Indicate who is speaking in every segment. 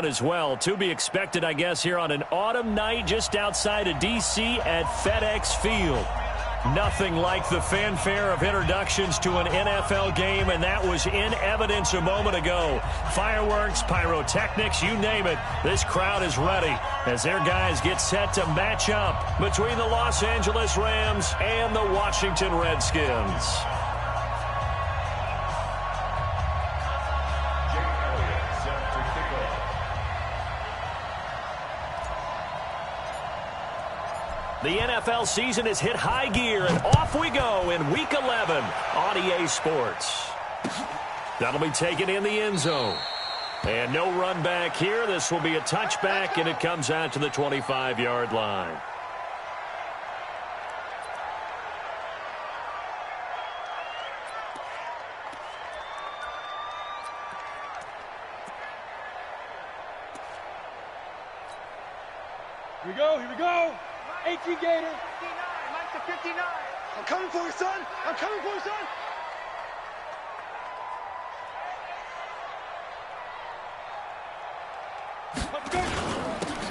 Speaker 1: as well. To be expected, I guess, here on an autumn night just outside of D.C. at FedEx Field. Nothing like the fanfare of introductions to an NFL game, and that was in evidence a moment ago. Fireworks, pyrotechnics, you name it. This crowd is ready as their guys get set to match up between the Los Angeles Rams and the Washington Redskins. The NFL season has hit high gear, and off we go in Week 11 on EA Sports. That'll be taken in the end zone. And no run back here. This will be a touchback, and it comes out to the 25-yard line.
Speaker 2: Here we go, here we go. 18 Gator.
Speaker 3: 59, Mike to 59. I'm coming for you, son. I'm coming for you, son.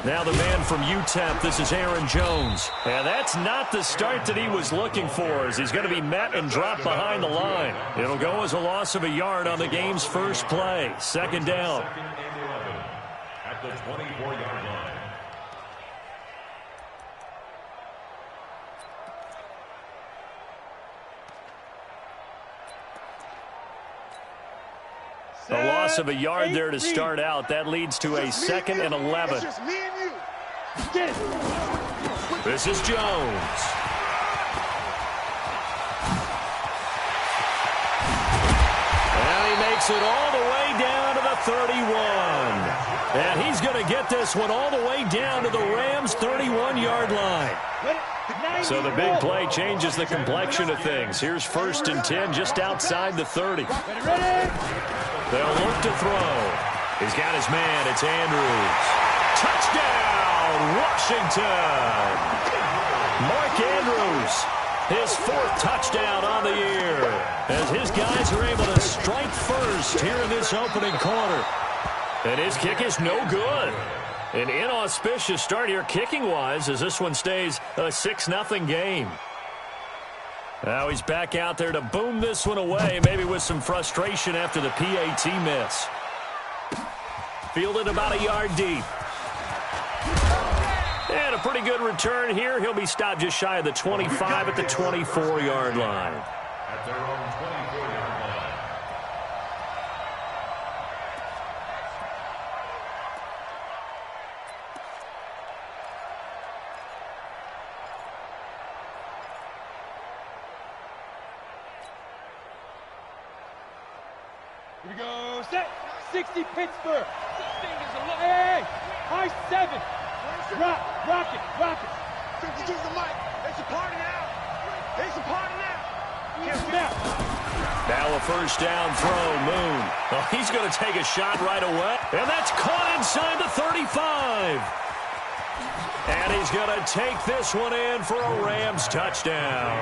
Speaker 1: Now the man from UTEP, this is Aaron Jones. And that's not the start that he was looking for, as he's going to be met and dropped behind the line. It'll go as a loss of a yard on the game's first play. Second down.
Speaker 4: At the 24-yard line.
Speaker 1: A loss of a yard there to start out. That leads to a second and 11.
Speaker 3: It's just me and you.
Speaker 2: Get it.
Speaker 1: This is Jones. And he makes it all the way down to the 31. And he's going to get this one all the way down to the Rams' 31-yard line. So the big play changes the complexion of things. Here's 1st and 10 just outside the 30. They'll look to throw. He's got his man. It's Andrews. Touchdown, Washington. Mark Andrews, his 4th touchdown on the year, as his guys are able to strike first here in this opening quarter. And his kick is no good. An inauspicious start here kicking-wise, as this one stays a 6-0 game. Now he's back out there to boom this one away, maybe with some frustration after the PAT miss. Fielded about a yard deep. And a pretty good return here. He'll be stopped just shy of the 25 at the 24-yard line.
Speaker 4: At their own 24-yard line.
Speaker 2: Here we go. Set. 60 Pittsburgh. Hey, high 7. Rock it.
Speaker 3: 52 the mic. It's a party now. It's a party now.
Speaker 1: Now a first down throw, Moon. Oh, he's going to take a shot right away. And that's caught inside the 35. And he's going to take this one in for a Rams touchdown.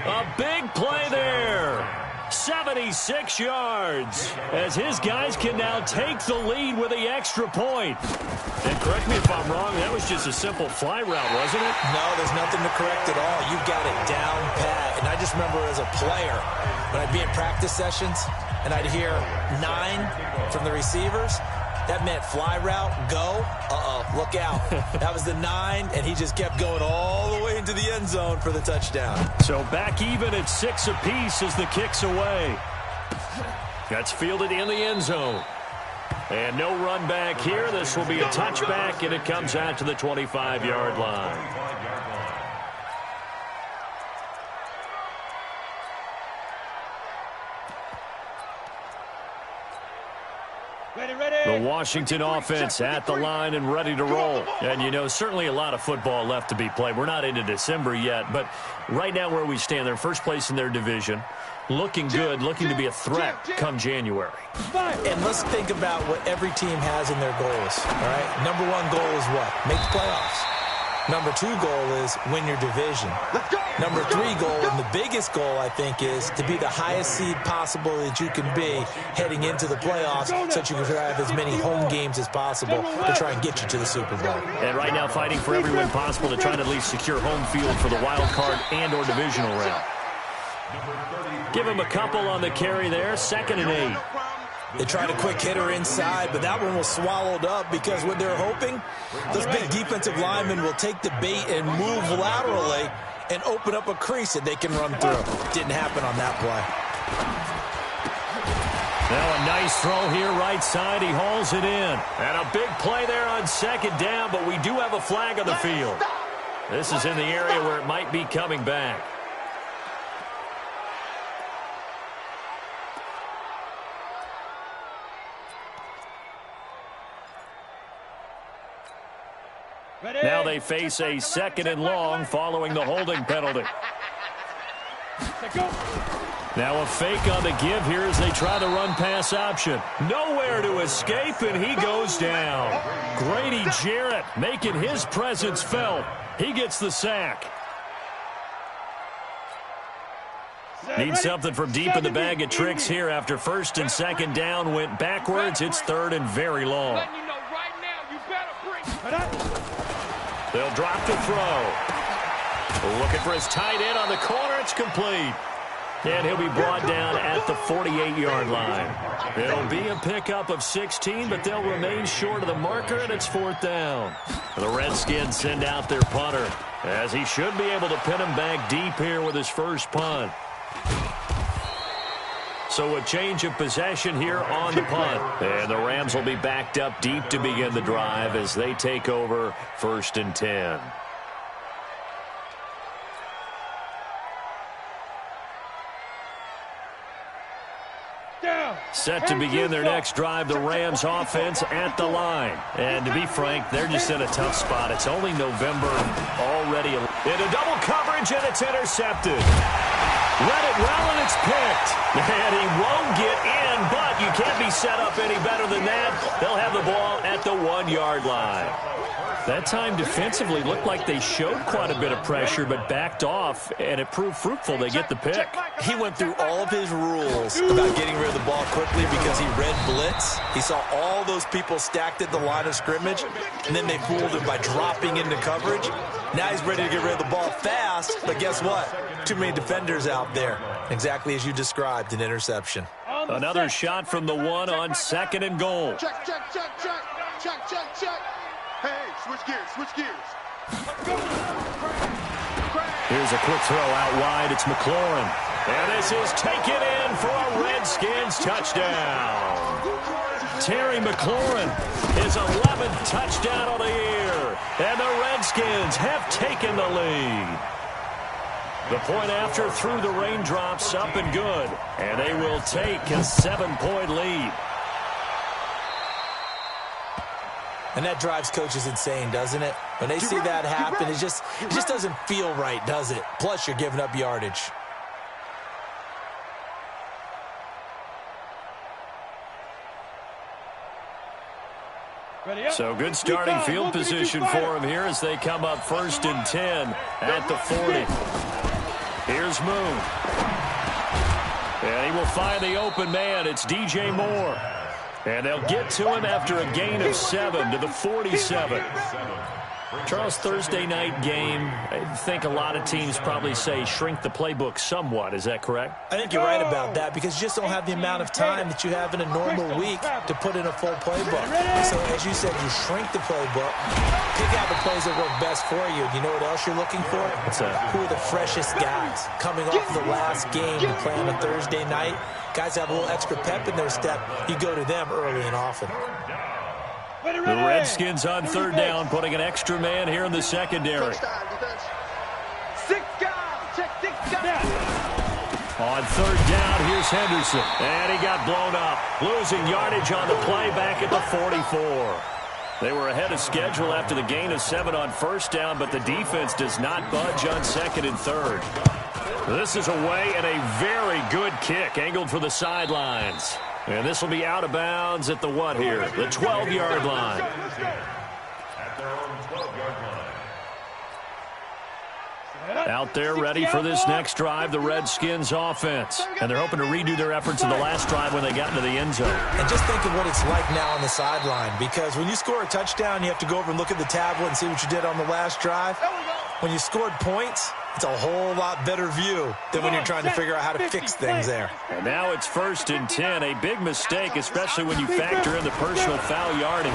Speaker 1: A big play there. 76 yards, as his guys can now take the lead with the extra point. And correct me if I'm wrong, that was just a simple fly route, wasn't it?
Speaker 5: No, there's nothing to correct at all. You got it down pat. And I just remember as a player, when I'd be in practice sessions, and I'd hear 9 from the receivers, that meant fly route, go, look out. That was the 9, and he just kept going all the way into the end zone for the touchdown.
Speaker 1: So back even at 6 apiece as the kick's away. That's fielded in the end zone. And no run back here. This will be a touchback, and it comes out to the 25-yard line. The Washington offense at the line and ready to roll. And, you know, certainly a lot of football left to be played. We're not into December yet, but right now where we stand, they're first place in their division. Looking good, looking to be a threat come January.
Speaker 5: And let's think about what every team has in their goals, all right? Number 1 goal is what? Make the playoffs. Number 2 goal is win your division. Number 3 goal, and the biggest goal, I think, is to be the highest seed possible that you can be heading into the playoffs so that you can have as many home games as possible to try and get you to the Super Bowl.
Speaker 1: And right now fighting for every win possible to try to at least secure home field for the wild card and or divisional round. Give him a couple on the carry there, 2nd and 8.
Speaker 5: They tried a quick hitter inside, but that one was swallowed up because what they're hoping, those big defensive linemen will take the bait and move laterally and open up a crease that they can run through. Didn't happen on that play.
Speaker 1: Now a nice throw here right side. He hauls it in. And a big play there on 2nd down, but we do have a flag on the field. This is in the area where it might be coming back. Now they face a 2nd and long following the holding penalty. Now a fake on the give here as they try the run-pass option. Nowhere to escape, and he goes down. Grady Jarrett making his presence felt. He gets the sack. Needs something from deep in the bag of tricks here after 1st and 2nd down went backwards. It's 3rd and very long. They'll drop the throw. Looking for his tight end on the corner. It's complete. And he'll be brought down at the 48-yard line. It'll be a pickup of 16, but they'll remain short of the marker, and it's 4th down. The Redskins send out their punter, as he should be able to pin him back deep here with his first punt. So a change of possession here on the punt. And the Rams will be backed up deep to begin the drive as they take over 1st and 10. Set to begin their next drive, the Rams offense at the line. And to be frank, they're just in a tough spot. It's only November already. Into double coverage, and it's intercepted. Read it well, and it's picked. And he won't get in, but you can't be set up any better than that. They'll have the ball at the 1-yard line. That time defensively looked like they showed quite a bit of pressure, but backed off, and it proved fruitful. They get the pick.
Speaker 5: He went through all of his rules about getting rid of the ball quickly because he read blitz. He saw all those people stacked at the line of scrimmage, and then they fooled him by dropping into coverage. Now he's ready to get rid of the ball fast, but guess what? Too many defenders out there. Exactly as you described, an interception.
Speaker 1: Another shot from the 1 on 2nd and goal.
Speaker 3: Check, check, check, check, check, check, check. Hey, switch gears, switch gears.
Speaker 1: Here's a quick throw out wide. It's McLaurin. And this is taken in for a Redskins touchdown. Terry McLaurin, his 11th touchdown of the year. And the Redskins have taken the lead. The point after through the raindrops, up and good. And they will take a 7-point lead.
Speaker 5: And that drives coaches insane, doesn't it? When they see that happen, it just doesn't feel right, does it? Plus, you're giving up yardage.
Speaker 1: So good starting field position for him here as they come up 1st and 10 at the 40. Here's Moon. And he will find the open man. It's DJ Moore. And they'll get to him after a gain of 7 to the 47. Charles, Thursday night game, I think a lot of teams probably say shrink the playbook somewhat. Is that correct?
Speaker 5: I think you're right about that because you just don't have the amount of time that you have in a normal week to put in a full playbook. So, as you said, you shrink the playbook, pick out the plays that work best for you. You know what else you're looking for?
Speaker 1: What's that?
Speaker 5: Who are the freshest guys coming off the last game to play on a Thursday night? Guys have a little extra pep in their step. You go to them early and often.
Speaker 1: The Redskins on 3rd down, putting an extra man here in the secondary.
Speaker 3: 6 guys. Check 6 guys.
Speaker 1: On 3rd down, here's Henderson. And he got blown up. Losing yardage on the play back at the 44. They were ahead of schedule after the gain of 7 on 1st down, but the defense does not budge on 2nd and 3rd. This is away and a very good kick angled for the sidelines. And this will be out of bounds at the what here? The 12-yard line.
Speaker 4: At their own 12-yard line.
Speaker 1: Out there ready for this next drive, the Redskins offense. And they're hoping to redo their efforts in the last drive when they got into the end zone.
Speaker 5: And just think of what it's like now on the sideline, because when you score a touchdown, you have to go over and look at the tablet and see what you did on the last drive. When you scored points, it's a whole lot better view than when you're trying to figure out how to fix things there.
Speaker 1: And now it's 1st and 10, a big mistake, especially when you factor in the personal foul yardage.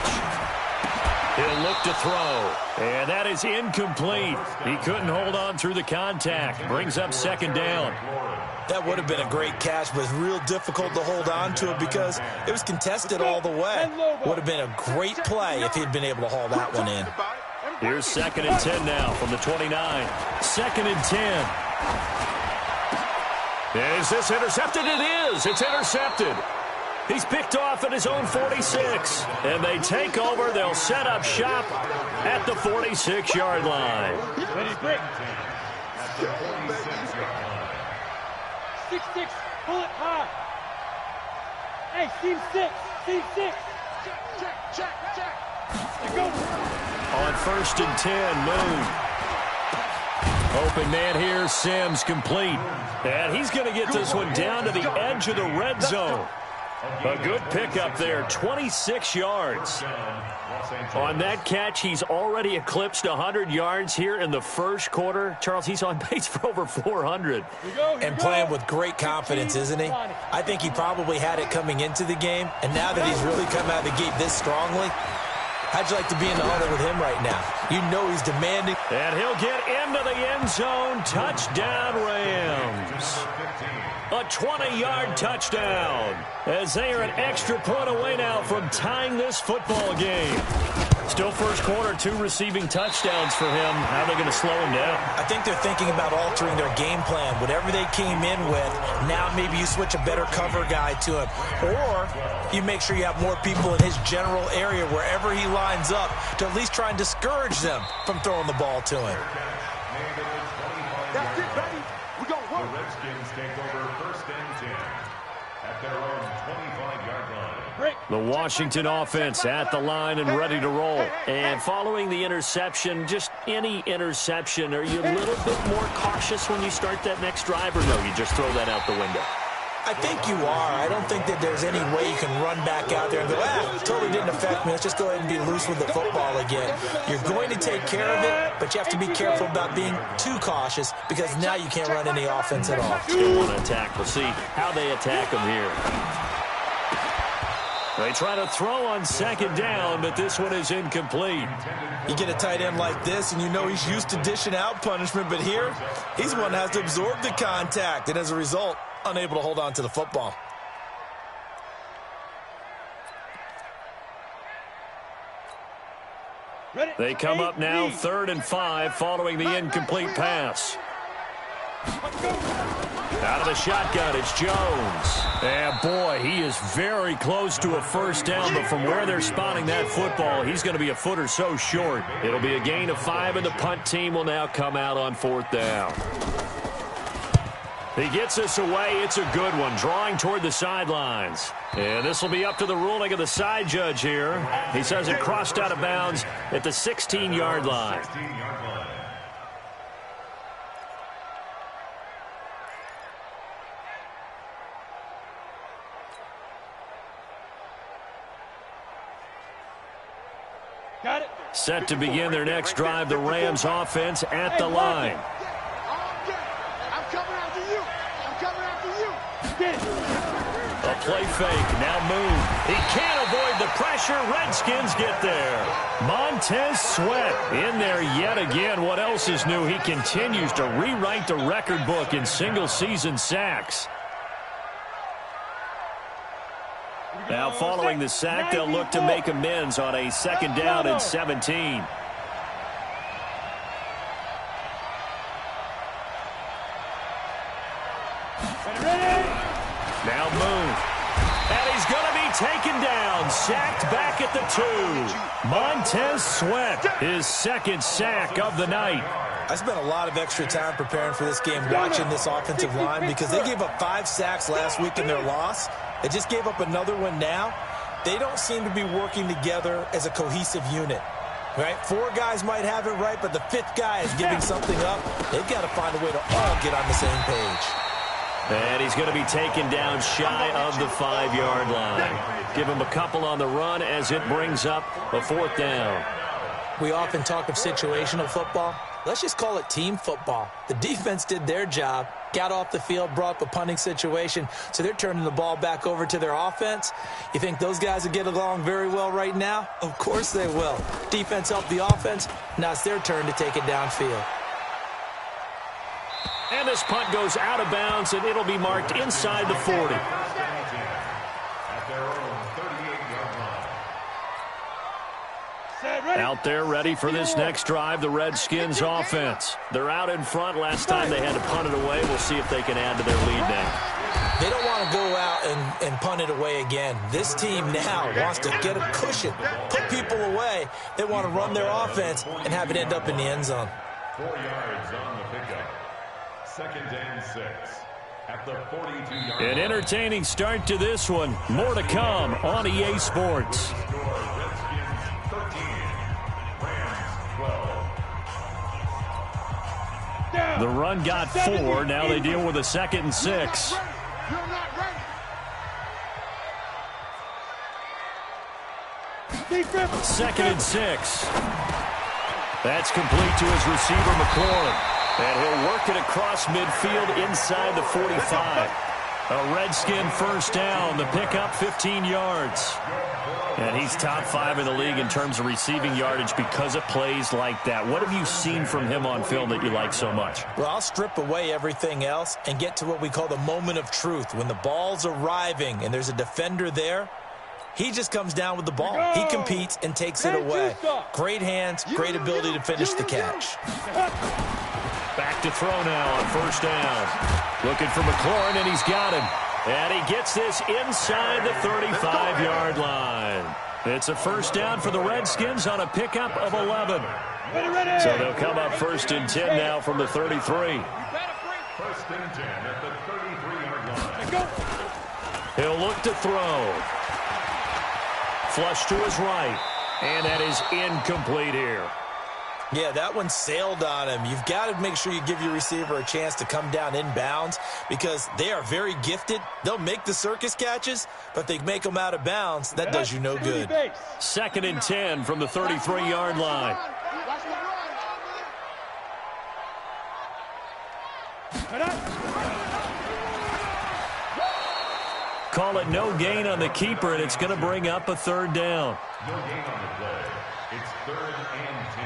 Speaker 1: He'll look to throw, and that is incomplete. He couldn't hold on through the contact. Brings up 2nd down.
Speaker 5: That would have been a great catch, but it's real difficult to hold on to it because it was contested all the way. Would have been a great play if he'd been able to haul that one in.
Speaker 1: Here's 2nd and 10 now from the 29. 2nd and 10. Is this intercepted? It is. It's intercepted. He's picked off at his own 46. And they take over. They'll set up shop at the 46-yard line.
Speaker 2: 6-6, pull it high. Hey, seam 6, seam 6. Check. You go.
Speaker 1: On 1st and 10, Moon. Open man here, Sims complete. And he's going to get this one down to the edge of the red zone. A good pickup there, 26 yards. On that catch, he's already eclipsed 100 yards here in the first quarter. Charles, he's on pace for over 400.
Speaker 5: And playing with great confidence, isn't he? I think he probably had it coming into the game, and now that he's really come out of the gate this strongly, how'd you like to be in the huddle with him right now? You know he's demanding.
Speaker 1: And he'll get into the end zone. Touchdown, Rams. A 20-yard touchdown as they are an extra point away now from tying this football game. Still first quarter, 2 receiving touchdowns for him. How are they going to slow him down?
Speaker 5: I think they're thinking about altering their game plan. Whatever they came in with, now maybe you switch a better cover guy to him. Or you make sure you have more people in his general area wherever he lines up to at least try and discourage them from throwing the ball to him.
Speaker 3: That's it, baby. We're going to
Speaker 4: The
Speaker 3: work.
Speaker 4: Redskins take over 1st and 10 at their own 25-yard line.
Speaker 1: The Washington offense at the line and ready to roll. And following the interception, just any interception, are you a little bit more cautious when you start that next drive, or no, you just throw that out the window?
Speaker 5: I think you are. I don't think that there's any way you can run back out there and go, totally didn't affect me. Let's just go ahead and be loose with the football again. You're going to take care of it, but you have to be careful about being too cautious because now you can't run any offense at all.
Speaker 1: Still want to attack. We'll see how they attack him here. They try to throw on 2nd down, but this one is incomplete.
Speaker 5: You get a tight end like this, and you know he's used to dishing out punishment, but here, he's one that has to absorb the contact, and as a result, unable to hold on to the football.
Speaker 1: They come up now 3rd and 5 following the incomplete pass. Out of the shotgun, it's Jones. And boy, he is very close to a 1st down, but from where they're spotting that football, he's going to be a foot or so short. It'll be a gain of 5, and the punt team will now come out on 4th down. He gets this away. It's a good one, drawing toward the sidelines. And this will be up to the ruling of the side judge here. He says it crossed out of bounds at the 16-yard line.
Speaker 2: Got it.
Speaker 1: Set to begin their next drive, the Rams offense at the line.
Speaker 3: I'm coming after you. I'm coming after you.
Speaker 2: Get it.
Speaker 1: A play fake, now Moon. He can't avoid the pressure. Redskins get there. Montez Sweat in there yet again. What else is new? He continues to rewrite the record book in single-season sacks. Now following the sack, they'll look to make amends on a 2nd down and 17. Now Moon. And he's going to be taken down. Sacked back at the 2. Montez Sweat, his 2nd sack of the night.
Speaker 5: I spent a lot of extra time preparing for this game, watching this offensive line, because they gave up 5 sacks last week in their loss. They just gave up another one now. They don't seem to be working together as a cohesive unit. Right? 4 guys might have it right, but the 5th guy is giving something up. They've got to find a way to all get on the same page.
Speaker 1: And he's going to be taken down shy of the 5-yard line. Give him a couple on the run as it brings up a 4th down.
Speaker 5: We often talk of situational football. Let's just call it team football. The defense did their job, got off the field, brought up a punting situation, so they're turning the ball back over to their offense. You think those guys will get along very well right now? Of course they will. Defense helped the offense. Now it's their turn to take it downfield.
Speaker 1: And this punt goes out of bounds, and it'll be marked inside the 40. Out there ready for this next drive, the Redskins offense. They're out in front. Last time they had to punt it away. We'll see if they can add to their lead now.
Speaker 5: They don't want to go out and punt it away again. This team now wants to get a cushion, put people away. They want to run their offense and have it end up in the end zone.
Speaker 4: 4 yards on the pickup. 2nd and 6 at the 42-yard line.
Speaker 1: An entertaining start to this one. More to come on EA Sports. The run got 4. Now they deal with a 2nd and 6. Second and 6. That's complete to his receiver, McLaurin. And he'll work it across midfield inside the 45. A Redskin first down. The pickup 15 yards. And he's top 5 in the league in terms of receiving yardage because of plays like that. What have you seen from him on film that you like so much?
Speaker 5: Well, I'll strip away everything else and get to what we call the moment of truth. When the ball's arriving and there's a defender there, he just comes down with the ball. He competes and takes it away. Great hands, great ability to finish the catch.
Speaker 1: Back to throw now on first down. Looking for McLaurin, and he's got him. And he gets this inside the 35-yard line. It's a first down for the Redskins on a pickup of 11. So they'll come up 1st and 10 now from the 33.
Speaker 4: 1st and 10 at the 33-yard line.
Speaker 1: He'll look to throw. Flush to his right. And that is incomplete here.
Speaker 5: Yeah, that one sailed on him. You've got to make sure you give your receiver a chance to come down inbounds because they are very gifted. They'll make the circus catches, but they make them out of bounds. That does you no good.
Speaker 1: 2nd and 10 from the 33-yard line. Call it no gain on the keeper, and it's going to bring up a 3rd down.
Speaker 4: No gain on the play. It's 3rd and 10.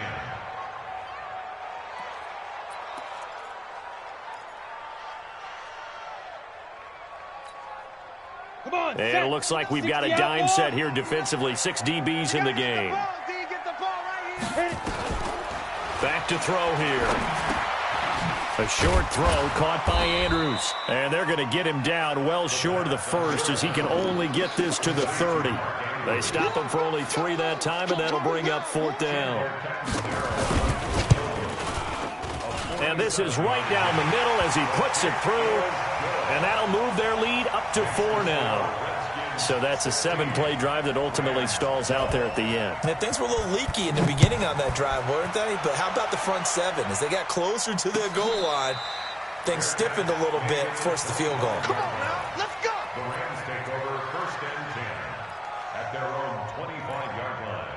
Speaker 1: And it looks like we've got a dime set here defensively. 6 DBs in the game. Back to throw here. A short throw caught by Andrews. And they're going to get him down well short of the 1st as he can only get this to the 30. They stop him for only 3 that time, and that'll bring up 4th down. And this is right down the middle as he puts it through. And that'll move their lead up to 4 now. So that's a 7-play drive that ultimately stalls out there at the end.
Speaker 5: And things were a little leaky in the beginning on that drive, weren't they? But how about the front 7? As they got closer to their goal line, things stiffened a little bit, forced the field goal.
Speaker 3: Come on now, let's go.
Speaker 4: The Rams take over 1st and 10 at their own 25-yard line.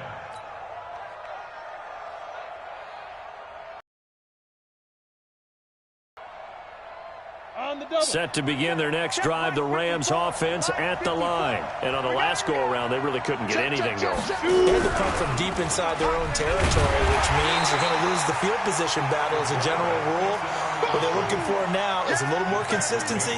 Speaker 1: Set to begin their next drive, the Rams offense at the line. And on the last go-around, they really couldn't get anything going.
Speaker 5: They had to punt from deep inside their own territory, which means they're going to lose the field position battle as a general rule. What they're looking for now is a little more consistency,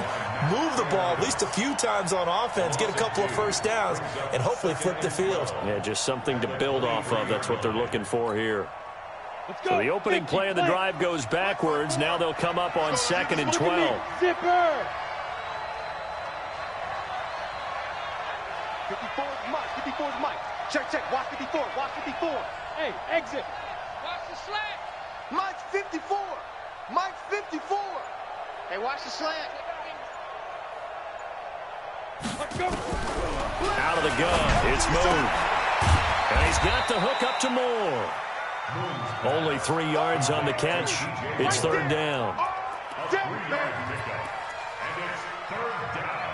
Speaker 5: move the ball at least a few times on offense, get a couple of first downs, and hopefully flip the field.
Speaker 1: Yeah, just something to build off of. That's what they're looking for here. So the opening play of the drive goes backwards. Now they'll come up on 2nd and 12.
Speaker 2: Zipper!
Speaker 3: 54 is Mike. 54 is Mike. Check, check. Watch 54. Watch 54.
Speaker 2: Hey, exit.
Speaker 3: Watch the slant. Mike's 54. Mike's 54. Hey, watch the slant.
Speaker 2: Let's go.
Speaker 1: Out of the gun. It's moved. And he's got the hook up to Moore. Only 3 yards on the catch. It's third down.
Speaker 4: And it's third down.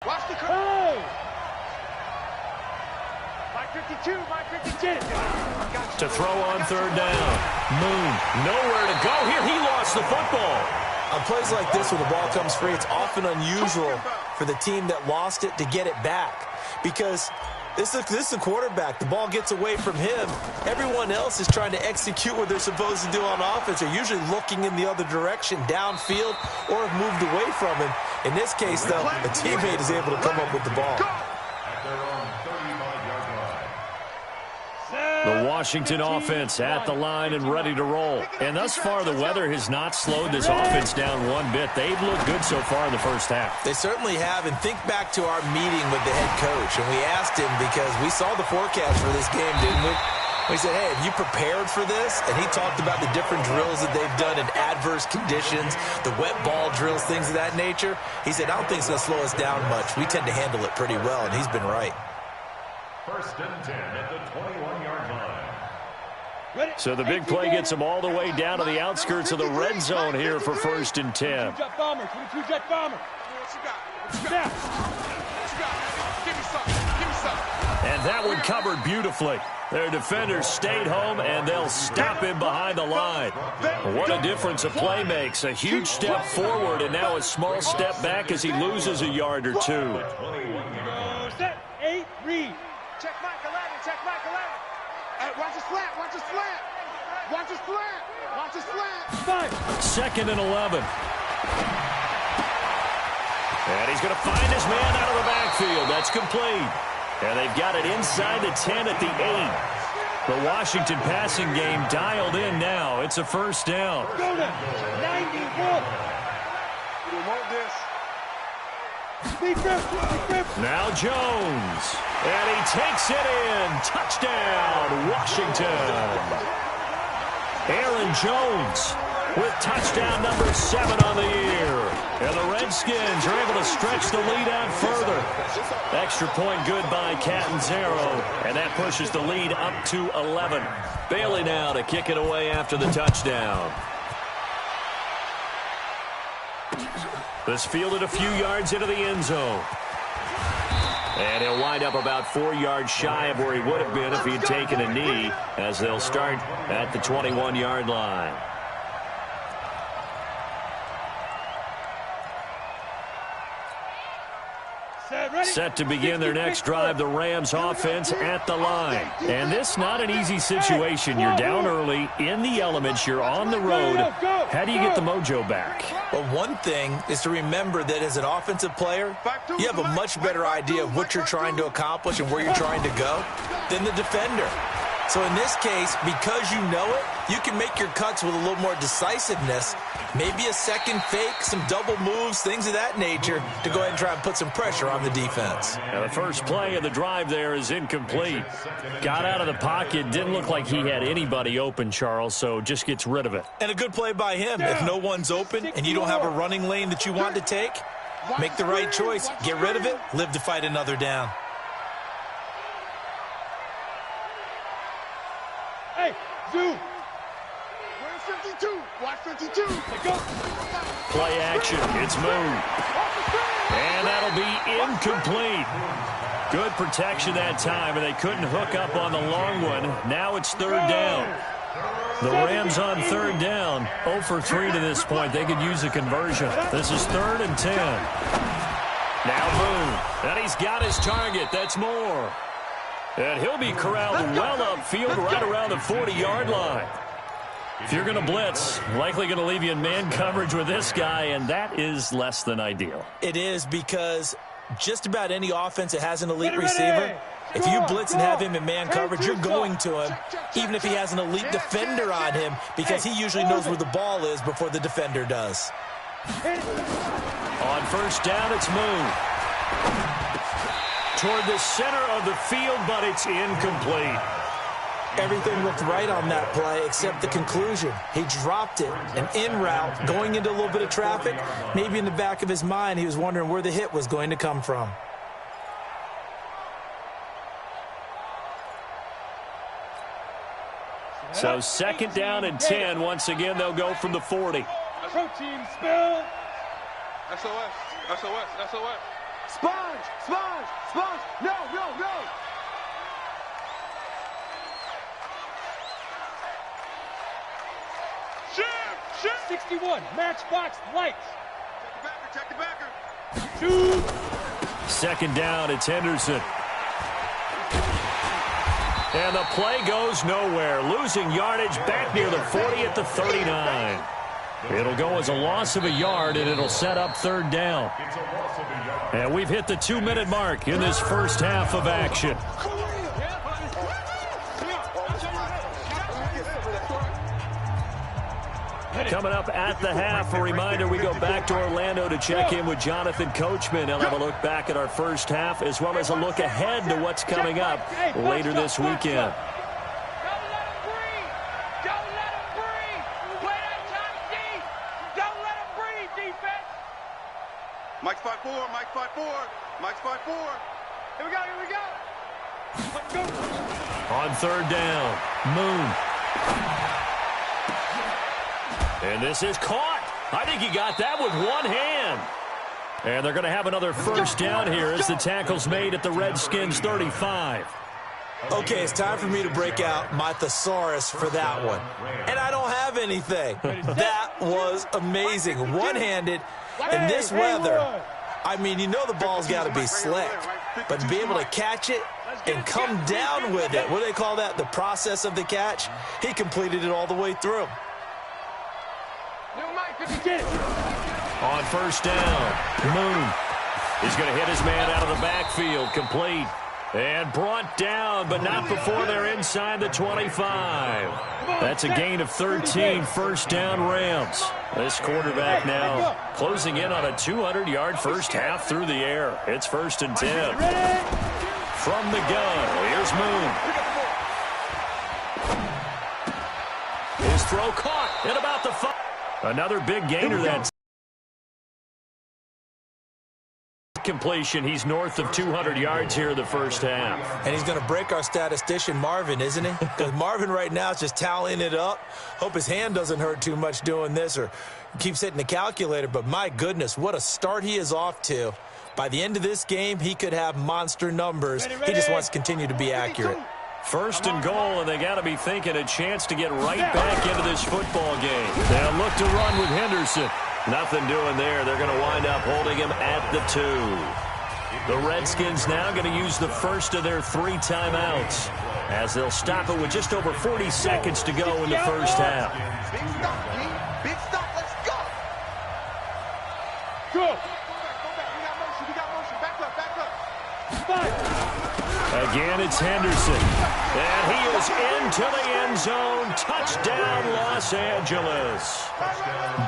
Speaker 3: Watch the curve.
Speaker 2: Hey!
Speaker 3: Mike 52, Mike 52.
Speaker 1: To throw on third down. Moon, nowhere to go here. He lost the football.
Speaker 5: On plays like this where the ball comes free, it's often unusual for the team that lost it to get it back. Because this is the quarterback. The ball gets away from him. Everyone else is trying to execute what they're supposed to do on offense. They're usually looking in the other direction, downfield, or have moved away from him. In this case, though, a teammate is able to come up with the ball.
Speaker 4: At their own 35-yard line.
Speaker 1: The Washington offense at the line and ready to roll. And thus far, the weather has not slowed this offense down one bit. They've looked good so far in the first half.
Speaker 5: They certainly have. And think back to our meeting with the head coach. And we asked him because we saw the forecast for this game, didn't we? We said, hey, have you prepared for this? And he talked about the different drills that they've done in adverse conditions, the wet ball drills, things of that nature. He said, I don't think it's going to slow us down much. We tend to handle it pretty well, and he's been right.
Speaker 4: First and 10 at the 21-yard line.
Speaker 1: So the big play gets them all the way down to the outskirts of the red zone here for first and 10.
Speaker 2: 22 jet bomber, 22 jet bomber.
Speaker 3: What you got? What you got?
Speaker 2: Snap.
Speaker 3: What you got? Give me something. Give me something.
Speaker 1: And that one covered beautifully. Their defenders stayed home, and they'll stop him behind the line. What a difference a play makes. A huge step forward, and now a small step back as he loses a yard or two.
Speaker 2: Set. 8, read.
Speaker 3: Check Macallan. Check Macallan. Hey, watch the slant. Watch the slant. Watch the slant. Watch the slant.
Speaker 2: 5.
Speaker 1: Second and 11. And he's going to find his man out of the backfield. That's complete. And they've got it inside the 10 at the 8. The Washington passing game dialed in now. It's a first down.
Speaker 2: Go to 91.
Speaker 3: We want this.
Speaker 2: Speed grip.
Speaker 1: Now Jones. And he takes it in. Touchdown, Washington. Aaron Jones with touchdown number 7 on the year. And the Redskins are able to stretch the lead out further. Extra point good by Catanzaro. And that pushes the lead up to 11. Bailey now to kick it away after the touchdown. This fielded a few yards into the end zone. And he'll wind up about 4 yards shy of where he would have been if he'd taken a knee, as they'll start at the 21-yard line. Set to begin their next drive, the Rams offense at the line. And this not an easy situation. You're down early, in the elements, you're on the road. How do you get the mojo back?
Speaker 5: Well, one thing is to remember that as an offensive player, you have a much better idea of what you're trying to accomplish and where you're trying to go than the defender. So in this case, because you know it, you can make your cuts with a little more decisiveness. Maybe a second fake, some double moves, things of that nature to go ahead and try and put some pressure on the defense.
Speaker 1: Now the first play of the drive there is incomplete. Got out of the pocket, didn't look like he had anybody open, Charles, so just gets rid of it.
Speaker 5: And a good play by him. If no one's open and you don't have a running lane that you want to take, make the right choice. Get rid of it, live to fight another down.
Speaker 2: Hey, Zoo.
Speaker 3: Where's 52? Watch 52.
Speaker 2: Go.
Speaker 1: Play action, it's moved. And that'll be incomplete. Good protection that time, and they couldn't hook up on the long one. Now it's third down. The Rams on third down, 0 for 3 to this point. They could use a conversion. This is 3rd and 10. Now Moon, and he's got his target. That's Moore. And he'll be corralled well upfield right around the 40-yard line. If you're going to blitz, likely going to leave you in man coverage with this guy, and that is less than ideal.
Speaker 5: It is, because just about any offense that has an elite receiver, if you blitz and have him in man coverage, you're going to him, even if he has an elite defender on him, because he usually knows where the ball is before the defender does.
Speaker 1: On first down, it's Moon. Toward the center of the field, but it's incomplete.
Speaker 5: Everything looked right on that play except the conclusion. He dropped it, an in route, going into a little bit of traffic. Maybe in the back of his mind, he was wondering where the hit was going to come from.
Speaker 1: So 2nd down and 10. Once again, they'll go from the 40.
Speaker 2: Protein spill.
Speaker 3: SOS, SOS, SOS. Sponge, sponge, sponge. No, no, no. Shoot, shoot.
Speaker 2: 61, matchbox lights.
Speaker 3: Check the backer, check the backer.
Speaker 2: Shoot.
Speaker 1: 2nd down, it's Henderson. And the play goes nowhere. Losing yardage back near the 40 at the 39. It'll go as a loss of a yard, and it'll set up 3rd down. And we've hit the 2-minute mark in this first half of action. Coming up at the half, a reminder, we go back to Orlando to check in with Jonathan Coachman. He'll have a look back at our first half as well as a look ahead to what's coming up later this weekend.
Speaker 3: Mike's 5-4, Mike's 5-4, Mike's 5-4. Here we go, here we go. Let's go.
Speaker 1: On 3rd down, Moon. And this is caught. I think he got that with one hand. And they're going to have another first down here as the tackle's made at the Redskins 35.
Speaker 5: Okay, it's time for me to break out my thesaurus for that one. And I don't have anything. That was amazing. One-handed in this weather. I mean, you know the ball's got to be slick. But to be able to catch it and come down with it, what do they call that? The process of the catch? He completed it all the way through.
Speaker 1: On 1st down, Moon is going to hit his man out of the backfield, complete. And brought down, but not before they're inside the 25. That's a gain of 13, 1st down Rams. This quarterback now closing in on a 200-yard first half through the air. It's 1st and 10. From the gun, here's Moon. His throw caught at about the 5. Another big gainer. That's completion. He's north of 200 yards here in the first half.
Speaker 5: And he's going to break our statistician Marvin, isn't he? Because Marvin right now is just tallying it up. Hope his hand doesn't hurt too much doing this or keeps hitting the calculator. But my goodness, what a start he is off to. By the end of this game, he could have monster numbers. He just wants to continue to be accurate.
Speaker 1: 1st and goal, and they got to be thinking a chance to get right back into this football game. They'll look to run with Henderson. Nothing doing there. They're going to wind up holding him at the 2. The Redskins now going to use the first of their 3 timeouts as they'll stop it with just over 40 seconds to go in the first half.
Speaker 3: Big stop, G. Big stop. Let's go.
Speaker 2: Go.
Speaker 3: Go back. We got motion. We got motion. Back up. Back up.
Speaker 2: 5.
Speaker 1: Again, it's Henderson. And he is into the end zone. Touchdown, Los Angeles.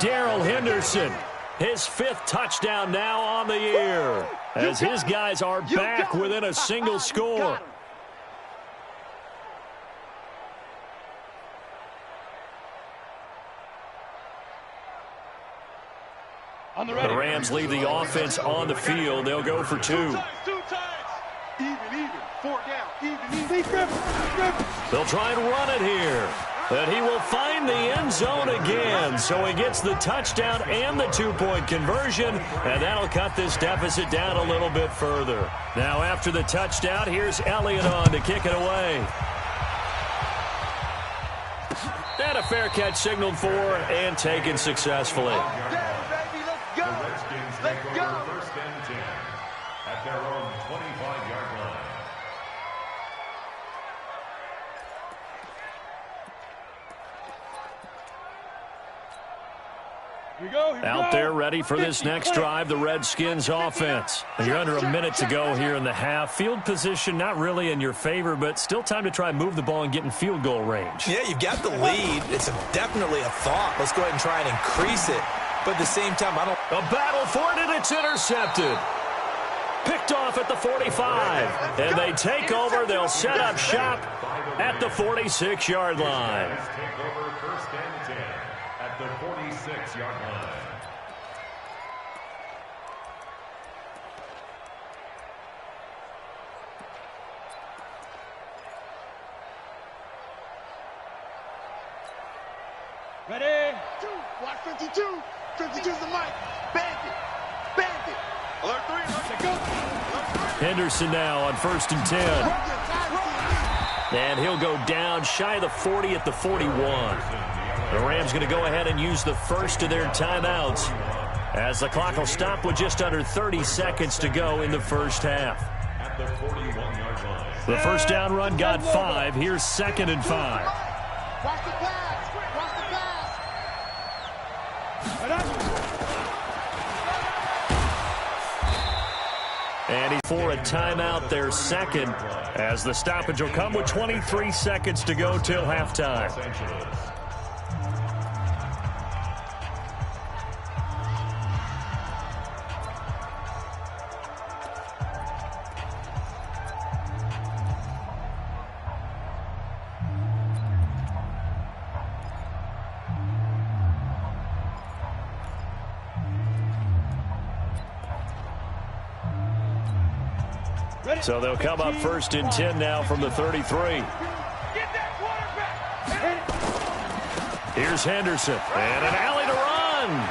Speaker 1: Darrell Henderson, his 5th touchdown now on the year, as his guys are back within a single score.
Speaker 2: The
Speaker 1: Rams leave the offense on the field. They'll go for 2.
Speaker 3: 2 times. Even. 4 down. Even.
Speaker 1: They'll try and run it here. But he will find the end zone again. So he gets the touchdown and the 2-point conversion. And that'll cut this deficit down a little bit further. Now after the touchdown, here's Elliott on to kick it away. And a fair catch signaled for and taken successfully.
Speaker 4: The Redskins take over 1st and 10 at their own 25-yard line.
Speaker 1: Out there ready for this next drive, the Redskins offense. You're under a minute to go here in the half. Field position not really in your favor, but still time to try and move the ball and get in field goal range.
Speaker 5: Yeah, you've got the lead. It's definitely a thought. Let's go ahead and try and increase it. But at the same time, I don't...
Speaker 1: A battle for it, and it's intercepted. Picked off at the 45. And they take over. They'll set up shop at the 46-yard line.
Speaker 4: Take over first and 10 at the 46-yard line.
Speaker 2: Ready?
Speaker 3: Watch 52. 52's the mic. Bandit. Bandit. Alert 3. Alert, go.
Speaker 1: Henderson now on first and 10. And he'll go down shy of the 40 at the 41. The Rams going to go ahead and use the first of their timeouts as the clock will stop with just under 30 seconds to go in the first half.
Speaker 4: At the 41-yard line.
Speaker 1: The first down run got 5. Here's 2nd and 5.
Speaker 3: Watch the pass. Watch the pass.
Speaker 1: And he's for a timeout, their second, as the stoppage will come with 23 seconds to go till halftime.
Speaker 4: Los Angeles.
Speaker 1: So they'll come up first and 10 now from the 33. Here's Henderson, and an alley to run.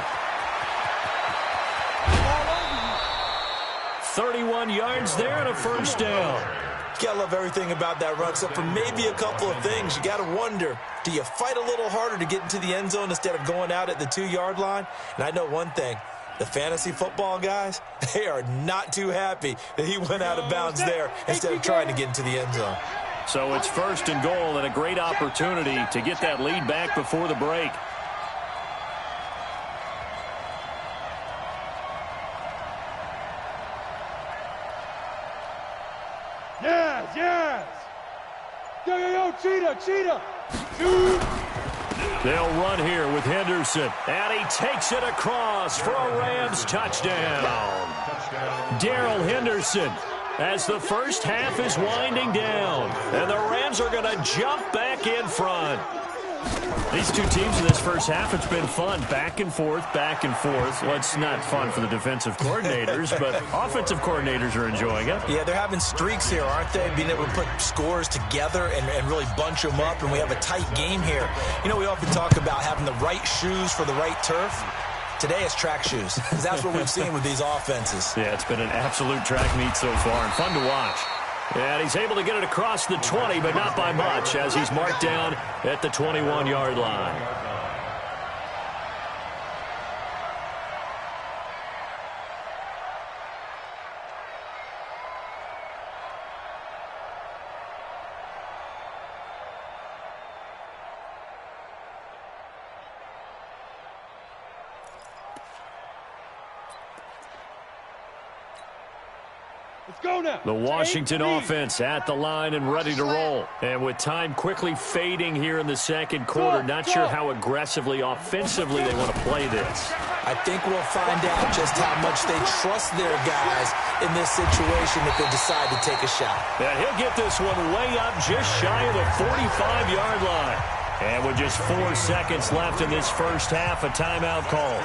Speaker 1: 31 yards there and a first down.
Speaker 5: You gotta love everything about that run, except for maybe a couple of things. You gotta wonder, do you fight a little harder to get into the end zone instead of going out at the 2-yard line? And I know one thing. The fantasy football guys, they are not too happy that he went out of bounds there instead of trying to get into the end zone.
Speaker 1: So it's first and goal and a great opportunity to get that lead back before the break.
Speaker 2: Yes, yes. Yo, yo, yo, Cheetah. Shoot.
Speaker 1: They'll run here with Henderson, and he takes it across for a Rams touchdown. Darrell Henderson, as the first half is winding down, and the Rams are going to jump back in front. These two teams in this first half, it's been fun. Back and forth, back and forth. Well, it's not fun for the defensive coordinators, but offensive coordinators are enjoying it.
Speaker 5: Yeah, they're having streaks here, aren't they? Being able to put scores together and really bunch them up, and we have a tight game here. You know, we often talk about having the right shoes for the right turf. Today it's track shoes. That's what we've seen with these offenses.
Speaker 1: Yeah, it's been an absolute track meet so far, and fun to watch. And he's able to get it across the 20, but not by much, as he's marked down at the 21-yard line. The Washington offense at the line and ready to roll. And with time quickly fading here in the second quarter, not sure how aggressively, offensively they want to play this.
Speaker 5: I think we'll find out just how much they trust their guys in this situation if they decide to take a shot.
Speaker 1: And he'll get this one way up just shy of the 45-yard line. And with just 4 seconds left in this first half, a timeout call.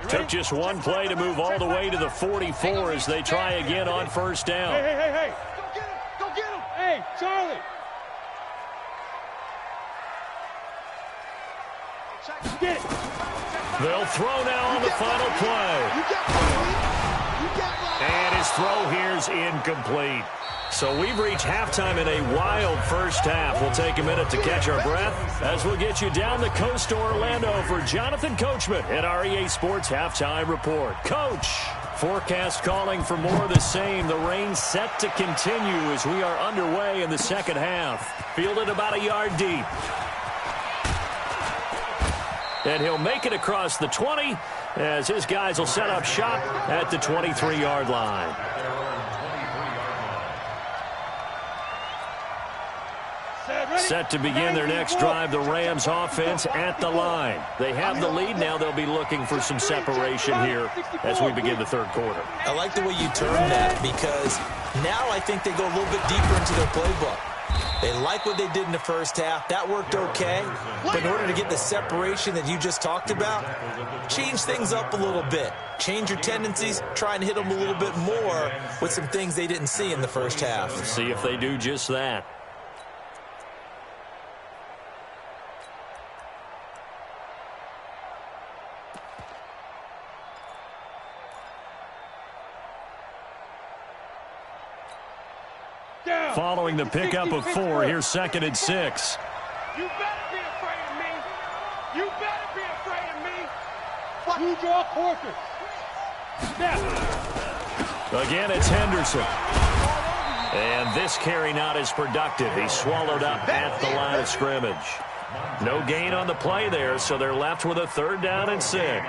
Speaker 1: Took just one play to move all the way to the 44 as they try again on first down.
Speaker 2: Hey. Go get him. Hey, Charlie. Get it.
Speaker 1: They'll throw now on the final play. And his throw here's incomplete. So we've reached halftime in a wild first half. We'll take a minute to catch our breath as we'll get you down the coast to Orlando for Jonathan Coachman at our EA Sports Halftime Report. Coach, forecast calling for more of the same. The rain set to continue as we are underway in the second half. Fielded about a yard deep. And he'll make it across the 20 as his guys will set up shop at the 23-yard line. set to begin their next drive, the Rams offense at the line. They have the lead. Now they'll be looking for some separation here as we begin the third quarter.
Speaker 5: I like the way you term that, because now I think they go a little bit deeper into their playbook. They like what they did in the first half. That worked okay. But in order to get the separation that you just talked about, change things up a little bit. Change your tendencies. Try and hit them a little bit more with some things they didn't see in the first half.
Speaker 1: Let's see if they do just that. Following the pickup of 4, here's 2nd and 6.
Speaker 3: You better be afraid of me. You better be afraid of me.
Speaker 2: You draw quarters.
Speaker 1: Again, it's Henderson. And this carry not as productive. He's swallowed up at the line of scrimmage. No gain on the play there, so they're left with a 3rd down and 6.
Speaker 4: And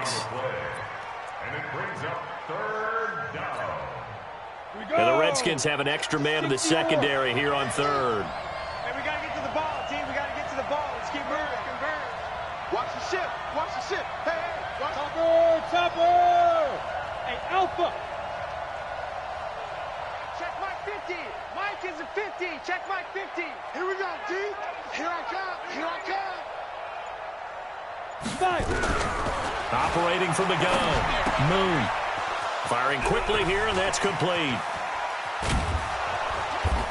Speaker 4: it brings up 3rd down.
Speaker 1: And the Redskins have an extra man in the secondary here on 3rd.
Speaker 3: Hey, we got to get to the ball, team. We got to get to the ball. Let's keep moving. Watch the ship. Watch the ship. Hey, hey. Watch
Speaker 2: Chopper. Hey, Alpha.
Speaker 3: Check Mike 50. Mike is a 50. Check Mike 50. Here we go, D. Here I come. Here I come.
Speaker 2: 5.
Speaker 1: Operating from the gun. Moon. Firing quickly here, and that's complete.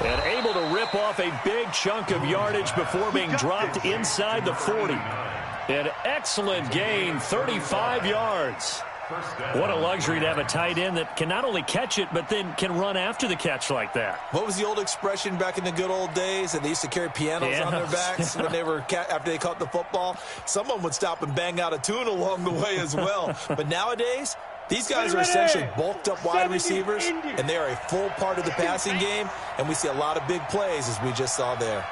Speaker 1: And able to rip off a big chunk of yardage before being dropped inside the 40. An excellent gain, 35 yards. What a luxury to have a tight end that can not only catch it, but then can run after the catch like that.
Speaker 5: What was the old expression back in the good old days? And they used to carry pianos on their backs when they were after they caught the football. Someone would stop and bang out a tune along the way as well. But nowadays, these guys are essentially bulked up wide receivers, and they are a full part of the passing game, and we see a lot of big plays as we just saw there.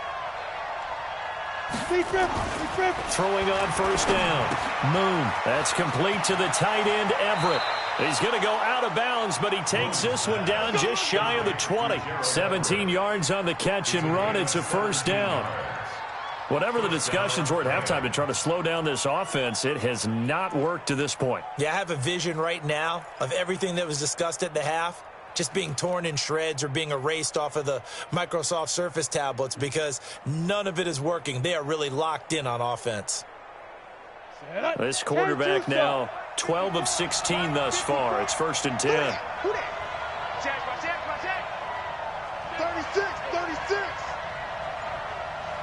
Speaker 1: Throwing on 1st down. Moon. That's complete to the tight end, Everett. He's going to go out of bounds, but he takes this one down just shy of the 20. 17 yards on the catch and run. It's a 1st down. Whatever the discussions were at halftime to try to slow down this offense, it has not worked to this point.
Speaker 5: Yeah, I have a vision right now of everything that was discussed at the half just being torn in shreds or being erased off of the Microsoft Surface tablets, because none of it is working. They are really locked in on offense.
Speaker 1: This quarterback now 12 of 16 thus far. It's 1st and 10.
Speaker 3: Check, check. 36, 36.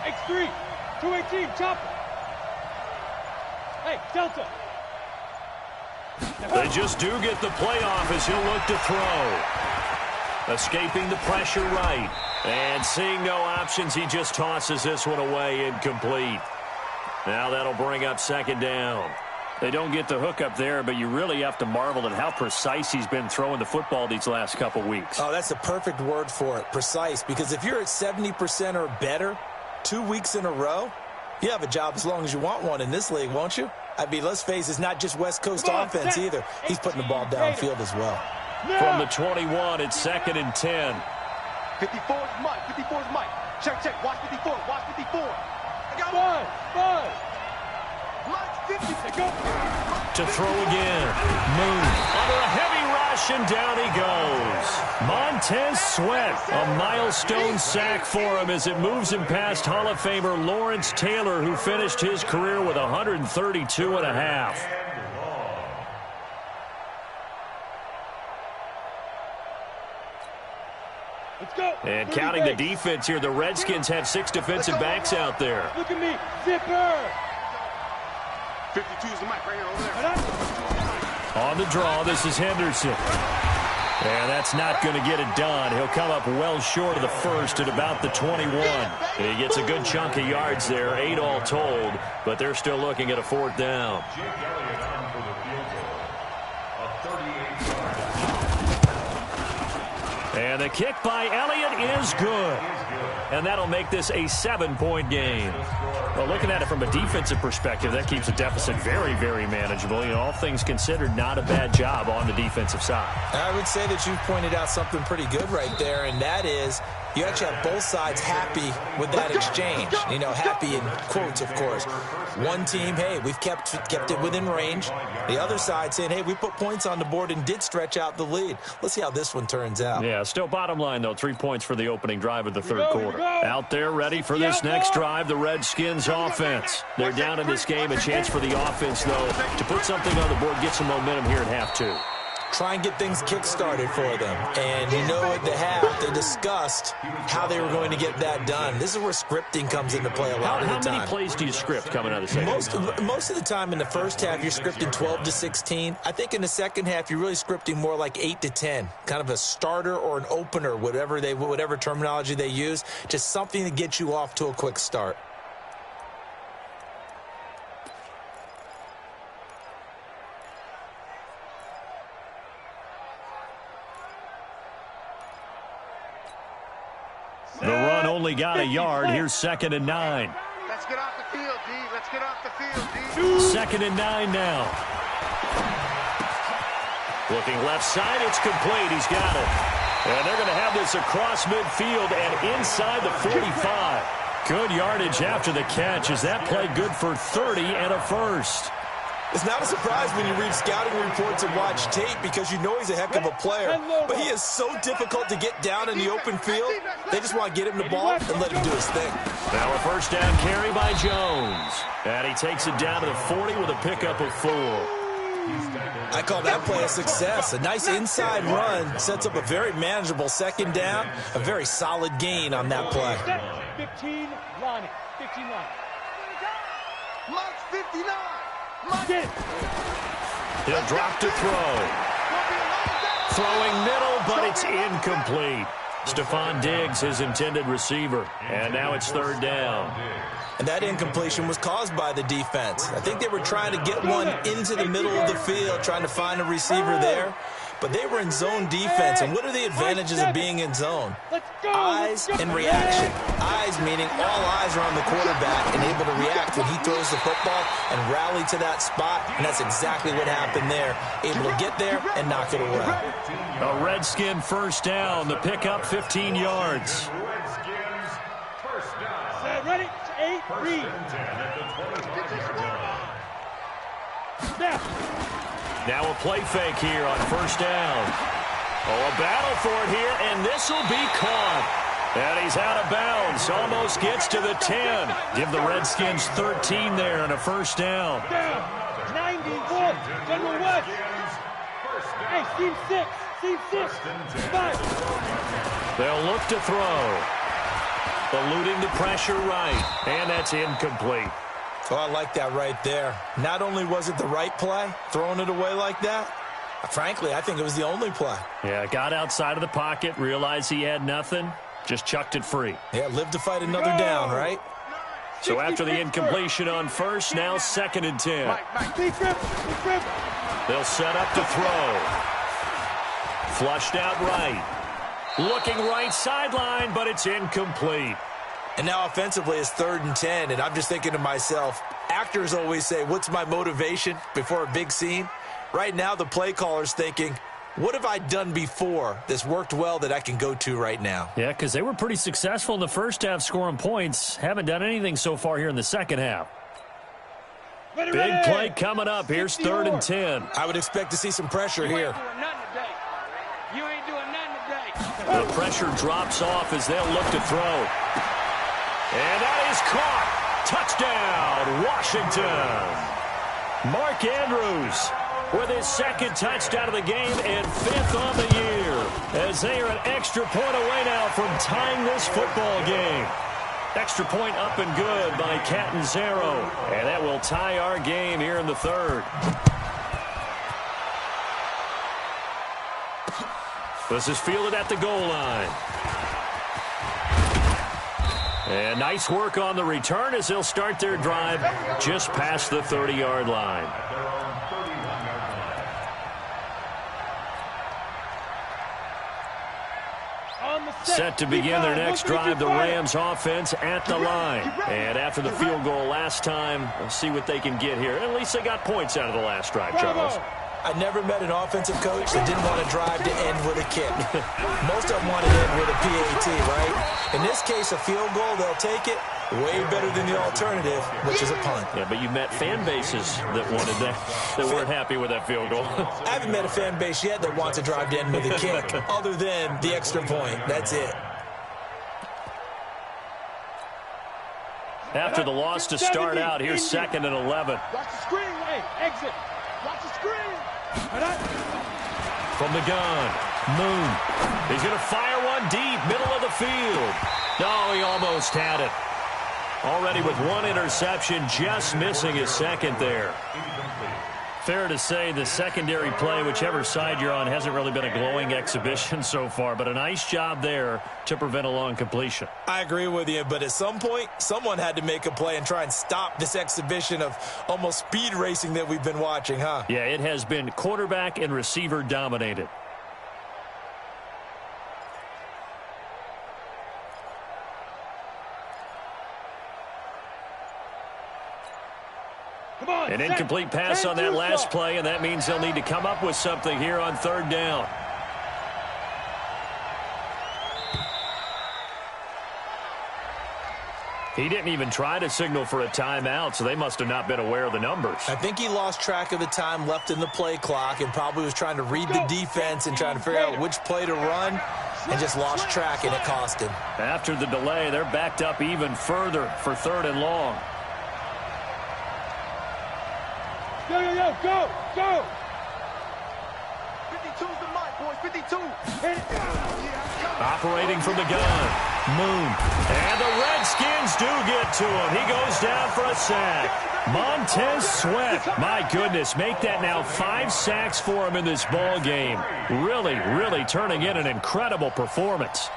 Speaker 2: X3. 218, chopper. Hey, Delta.
Speaker 1: They just do get the play off as he'll look to throw. Escaping the pressure right. And seeing no options, he just tosses this one away, incomplete. Now that'll bring up 2nd down. They don't get the hook up there, but you really have to marvel at how precise he's been throwing the football these last couple weeks.
Speaker 5: Oh, that's the perfect word for it, precise, because if you're at 70% or better 2 weeks in a row, you have a job as long as you want one in this league, won't you? I mean, let's face it, it's not just West Coast offense either. He's putting the ball downfield as well.
Speaker 1: From the 21, it's 2nd and 10.
Speaker 3: 54 is Mike. 54 is Mike. Check. Watch 54. Watch 54. I got
Speaker 2: Five.
Speaker 3: Mike's 50. Go.
Speaker 1: To throw again. Moon under a heavy rush, and down he goes. Montez Sweat, a milestone sack for him as it moves him past Hall of Famer Lawrence Taylor, who finished his career with 132 and a half.
Speaker 2: Let's go.
Speaker 1: And counting the defense here, the Redskins have 6 defensive backs out there.
Speaker 2: Look at me. Zipper.
Speaker 3: 52 is the mic right here over there.
Speaker 1: On the draw, this is Henderson. And that's not going to get it done. He'll come up well short of the 1st at about the 21. He gets a good chunk of yards there, 8 all told, but they're still looking at a 4th down.
Speaker 4: Jake Elliott on for the field goal. A 38-yard.
Speaker 1: And the kick by Elliott is good. And that'll make this a 7-point game. Well, looking at it from a defensive perspective, that keeps the deficit very, very manageable. You know, all things considered, not a bad job on the defensive side.
Speaker 5: I would say that you've pointed out something pretty good right there, and that is You actually have both sides happy with that exchange. You know, happy in quotes, of course. One team, hey, we've kept it within range. The other side saying, hey, we put points on the board and did stretch out the lead. Let's see how this one turns out.
Speaker 1: Yeah, still bottom line, though, 3 points for the opening drive of the third quarter. Out there ready for this next drive, the Redskins offense. They're down in this game. A chance for the offense, though, to put something on the board, get some momentum here at half two.
Speaker 5: Try and get things kick-started for them. And you know at the half, they discussed how they were going to get that done. This is where scripting comes into play a lot of the time.
Speaker 1: How many plays do you script coming out of the second?
Speaker 5: Most of the time in the first half, you're scripting 12 to 16. I think in the second half, you're really scripting more like 8 to 10. Kind of a starter or an opener, whatever terminology they use. Just something to get you off to a quick start.
Speaker 1: The run only got a yard. Here's 2nd and 9.
Speaker 3: Let's get off the field, D. Let's get off the field, D.
Speaker 1: 2nd and 9 now. Looking left side. It's complete. He's got it. And they're going to have this across midfield and inside the 45. Good yardage after the catch. Is that play good for 30 and a first?
Speaker 5: It's not a surprise when you read scouting reports and watch tape because you know he's a heck of a player. But he is so difficult to get down in the open field. They just want to get him the ball and let him do his thing.
Speaker 1: Now a first down carry by Jones. And he takes it down to the 40 with a pickup of 4.
Speaker 5: I call that play a success. A nice inside run sets up a very manageable second down. A very solid gain on that play.
Speaker 2: 15 Lonnie. 15 Lonnie.
Speaker 3: Mark 59.
Speaker 1: He'll drop to throw. Throwing middle, but it's incomplete. Stephon Diggs, his intended receiver. And now it's 3rd down.
Speaker 5: And that incompletion was caused by the defense. I think they were trying to get one into the middle of the field, trying to find a receiver there. But they were in zone defense. And what are the advantages of being in zone? Eyes and reaction. Eyes meaning all eyes are on the quarterback and able to react when he throws the football and rally to that spot. And that's exactly what happened there. Able to get there and knock it away.
Speaker 1: A Redskin first down. The pickup 15 yards.
Speaker 2: Ready? 8, read. Snap.
Speaker 1: Now a play fake here on first down. Oh, a battle for it here, and this will be caught. And he's out of bounds. Almost gets to the 10. Give the Redskins 13 there and a first down.
Speaker 2: 91. General West. Hey, team 6. Team 6. 5.
Speaker 1: They'll look to throw. Eluding the pressure right. And that's incomplete.
Speaker 5: Oh, I like that right there. Not only was it the right play, throwing it away like that, frankly, I think it was the only play.
Speaker 1: Yeah, got outside of the pocket, realized he had nothing, just chucked it free.
Speaker 5: Yeah, lived to fight another down, right?
Speaker 1: So after the incompletion on first, now 2nd and 10. They'll set up to throw. Flushed out right. Looking right sideline, but it's incomplete.
Speaker 5: And now offensively it's 3rd and 10, and I'm just thinking to myself, actors always say, what's my motivation before a big scene? Right now the play caller's thinking, what have I done before that's worked well that I can go to right now?
Speaker 1: Yeah, because they were pretty successful in the first half scoring points. Haven't done anything so far here in the second half. Big play coming up. Here's 3rd and 10.
Speaker 5: I would expect to see some pressure here.
Speaker 3: You ain't doing nothing today.
Speaker 1: The pressure drops off as they'll look to throw. And that is caught. Touchdown, Washington. Mark Andrews with his 2nd touchdown of the game and 5th on the year, as they are an extra point away now from tying this football game. Extra point up and good by Catanzaro, and that will tie our game here in the 3rd. This is fielded at the goal line. And nice work on the return as they'll start their drive just past the 30-yard line. Set to begin their next drive, the Rams offense at the line. And after the field goal last time, we'll see what they can get here. At least they got points out of the last drive, Charles.
Speaker 5: I never met an offensive coach that didn't want to drive to end with a kick. Most of them want to end with a PAT, right? In this case, a field goal, they'll take it. Way better than the alternative, which is a punt.
Speaker 1: Yeah, but you met fan bases that wanted that weren't happy with that field goal.
Speaker 5: I haven't met a fan base yet that wants to drive to end with a kick, other than the extra point. That's it.
Speaker 1: After the loss to start out, here's 2nd and 11.
Speaker 3: Watch the screen.
Speaker 2: Hey, exit.
Speaker 3: Watch the screen.
Speaker 1: From the gun, Moon. He's going to fire one deep, middle of the field. No, he almost had it. Already with one interception, just missing his second there. Fair to say the secondary play, whichever side you're on, hasn't really been a glowing exhibition so far, but a nice job there to prevent a long completion.
Speaker 5: I agree with you, but at some point, someone had to make a play and try and stop this exhibition of almost speed racing that we've been watching, huh?
Speaker 1: Yeah, it has been quarterback and receiver dominated. An incomplete pass on that last play, and that means they'll need to come up with something here on 3rd down. He didn't even try to signal for a timeout, so they must have not been aware of the numbers.
Speaker 5: I think he lost track of the time left in the play clock and probably was trying to read the defense and trying to figure out which play to run and just lost track, and it cost him.
Speaker 1: After the delay, they're backed up even further for 3rd and long.
Speaker 2: Go, go, go, go, go.
Speaker 3: 52's the mark, boys. 52.
Speaker 1: Operating from the gun, Moon. And the Redskins do get to him. He goes down for a sack. Montez Sweat, my goodness, make that now 5 sacks for him in this ball game. Really, really turning in an incredible performance.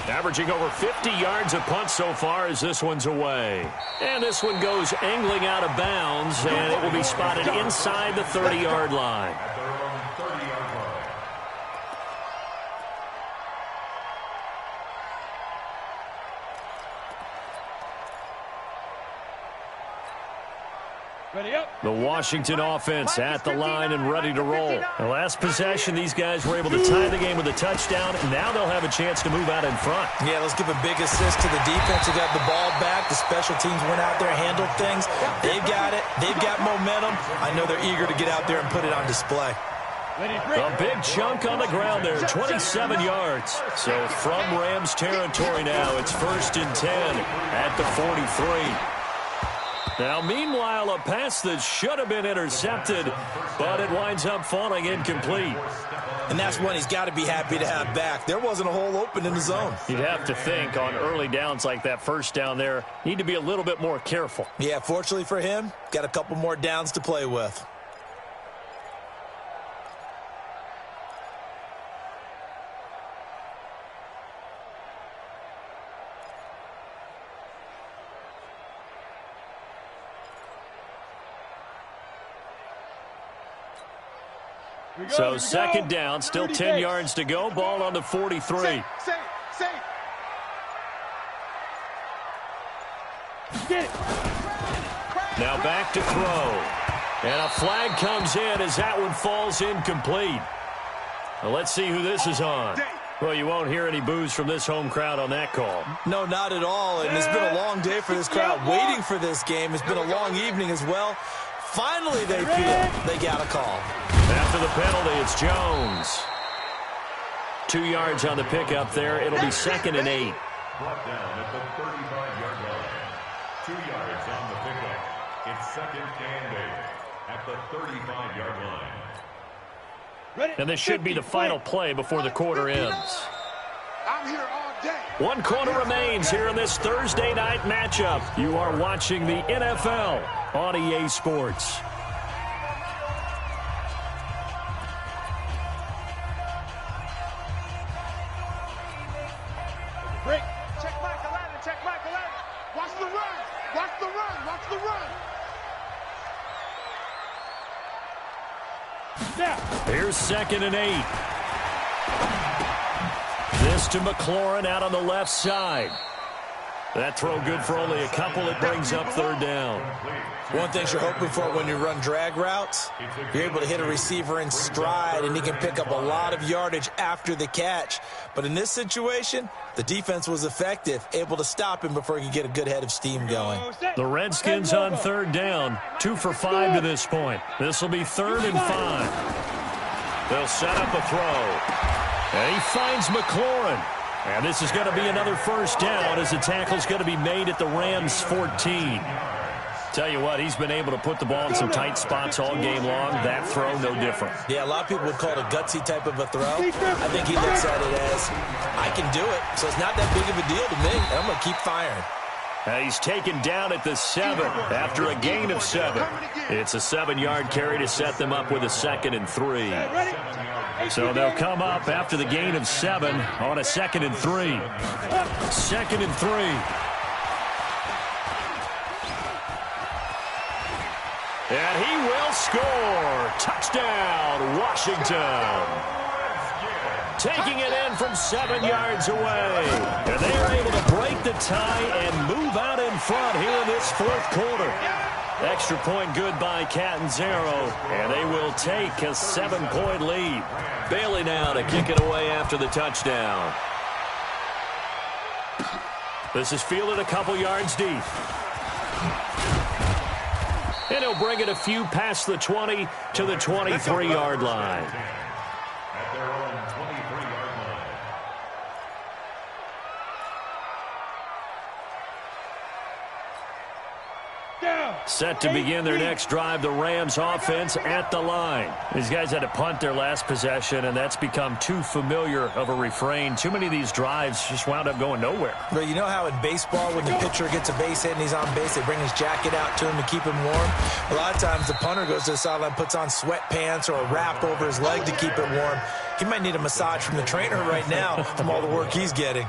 Speaker 1: Averaging over 50 yards a punt so far as this one's away. And this one goes angling out of bounds, and it will be spotted inside the 30-yard line.
Speaker 2: Ready up.
Speaker 1: The Washington offense at the line and ready to roll. The last possession, these guys were able to tie the game with a touchdown, and now they'll have a chance to move out in front.
Speaker 5: Yeah, let's give a big assist to the defense who got the ball back. The special teams went out there, handled things. They've got it. They've got momentum. I know they're eager to get out there and put it on display.
Speaker 1: A big chunk on the ground there, 27 yards. So from Rams territory now, it's 1st and 10 at the 43. Now, meanwhile, a pass that should have been intercepted, but it winds up falling incomplete.
Speaker 5: And that's one he's got to be happy to have back. There wasn't a hole open in the zone.
Speaker 1: You'd have to think on early downs like that first down there, need to be a little bit more careful.
Speaker 5: Yeah, fortunately for him, got a couple more downs to play with.
Speaker 1: So 2nd down, still 10 yards to go. Ball on the 43.
Speaker 3: Safe.
Speaker 2: Get it.
Speaker 1: Now back to throw. And a flag comes in as that one falls incomplete. Well, let's see who this is on. Well, you won't hear any boos from this home crowd on that call.
Speaker 5: No, not at all. And it's been a long day for this crowd waiting for this game. It's been a long evening as well. Finally, they feel they got a call.
Speaker 1: After the penalty, it's Jones. 2 yards on the pickup there. It'll be 2nd and 8.
Speaker 4: Brought down at the 35-yard line. 2 yards on the pickup. It's 2nd and 8 at the 35-yard line.
Speaker 2: Ready.
Speaker 1: And this should be the final play before the quarter ends.
Speaker 3: I'm here all day.
Speaker 1: 1 quarter remains here in this Thursday night matchup. You are watching the NFL on EA Sports.
Speaker 2: Break.
Speaker 3: Check Michael. Watch the run. Watch the run.
Speaker 2: Now.
Speaker 1: Here's 2nd and 8. This to McLaurin out on the left side. That throw good for only a couple. It brings up third down.
Speaker 5: One thing you're hoping for when you run drag routes, you're able to hit a receiver in stride, and he can pick up a lot of yardage after the catch. But in this situation, the defense was effective, able to stop him before he could get a good head of steam going.
Speaker 1: The Redskins on third down, 2 for 5 to this point. This will be 3rd and 5. They'll set up a throw. And he finds McLaurin. And this is going to be another first down as the tackle's going to be made at the Rams 14. Tell you what, he's been able to put the ball in some tight spots all game long. That throw, no different.
Speaker 5: Yeah, a lot of people would call it a gutsy type of a throw. I think he looks at it as, I can do it, so it's not that big of a deal to me, and I'm going to keep firing.
Speaker 1: He's taken down at the 7 after a gain of 7. It's a 7-yard carry to set them up with a 2nd and 3. So they'll come up after the gain of 7 on a 2nd and 3. 2nd and 3. And he will score. Touchdown, Washington. Taking it in from 7 yards away. And they are able to break the tie and move out in front here in this 4th quarter. Extra point good by Catanzaro, and they will take a 7-point lead. Bailey now to kick it away after the touchdown. This is fielded a couple yards deep. And he'll bring it a few past the 20 to the 23-yard line.
Speaker 4: At their own 23-yard line.
Speaker 1: Set to begin their next drive, the Rams offense at the line. These guys had to punt their last possession, and that's become too familiar of a refrain. Too many of these drives just wound up going nowhere.
Speaker 5: But you know how in baseball, when the pitcher gets a base hit and he's on base, they bring his jacket out to him to keep him warm? A lot of times the punter goes to the sideline, puts on sweatpants or a wrap over his leg to keep it warm. He might need a massage from the trainer right now from all the work he's getting.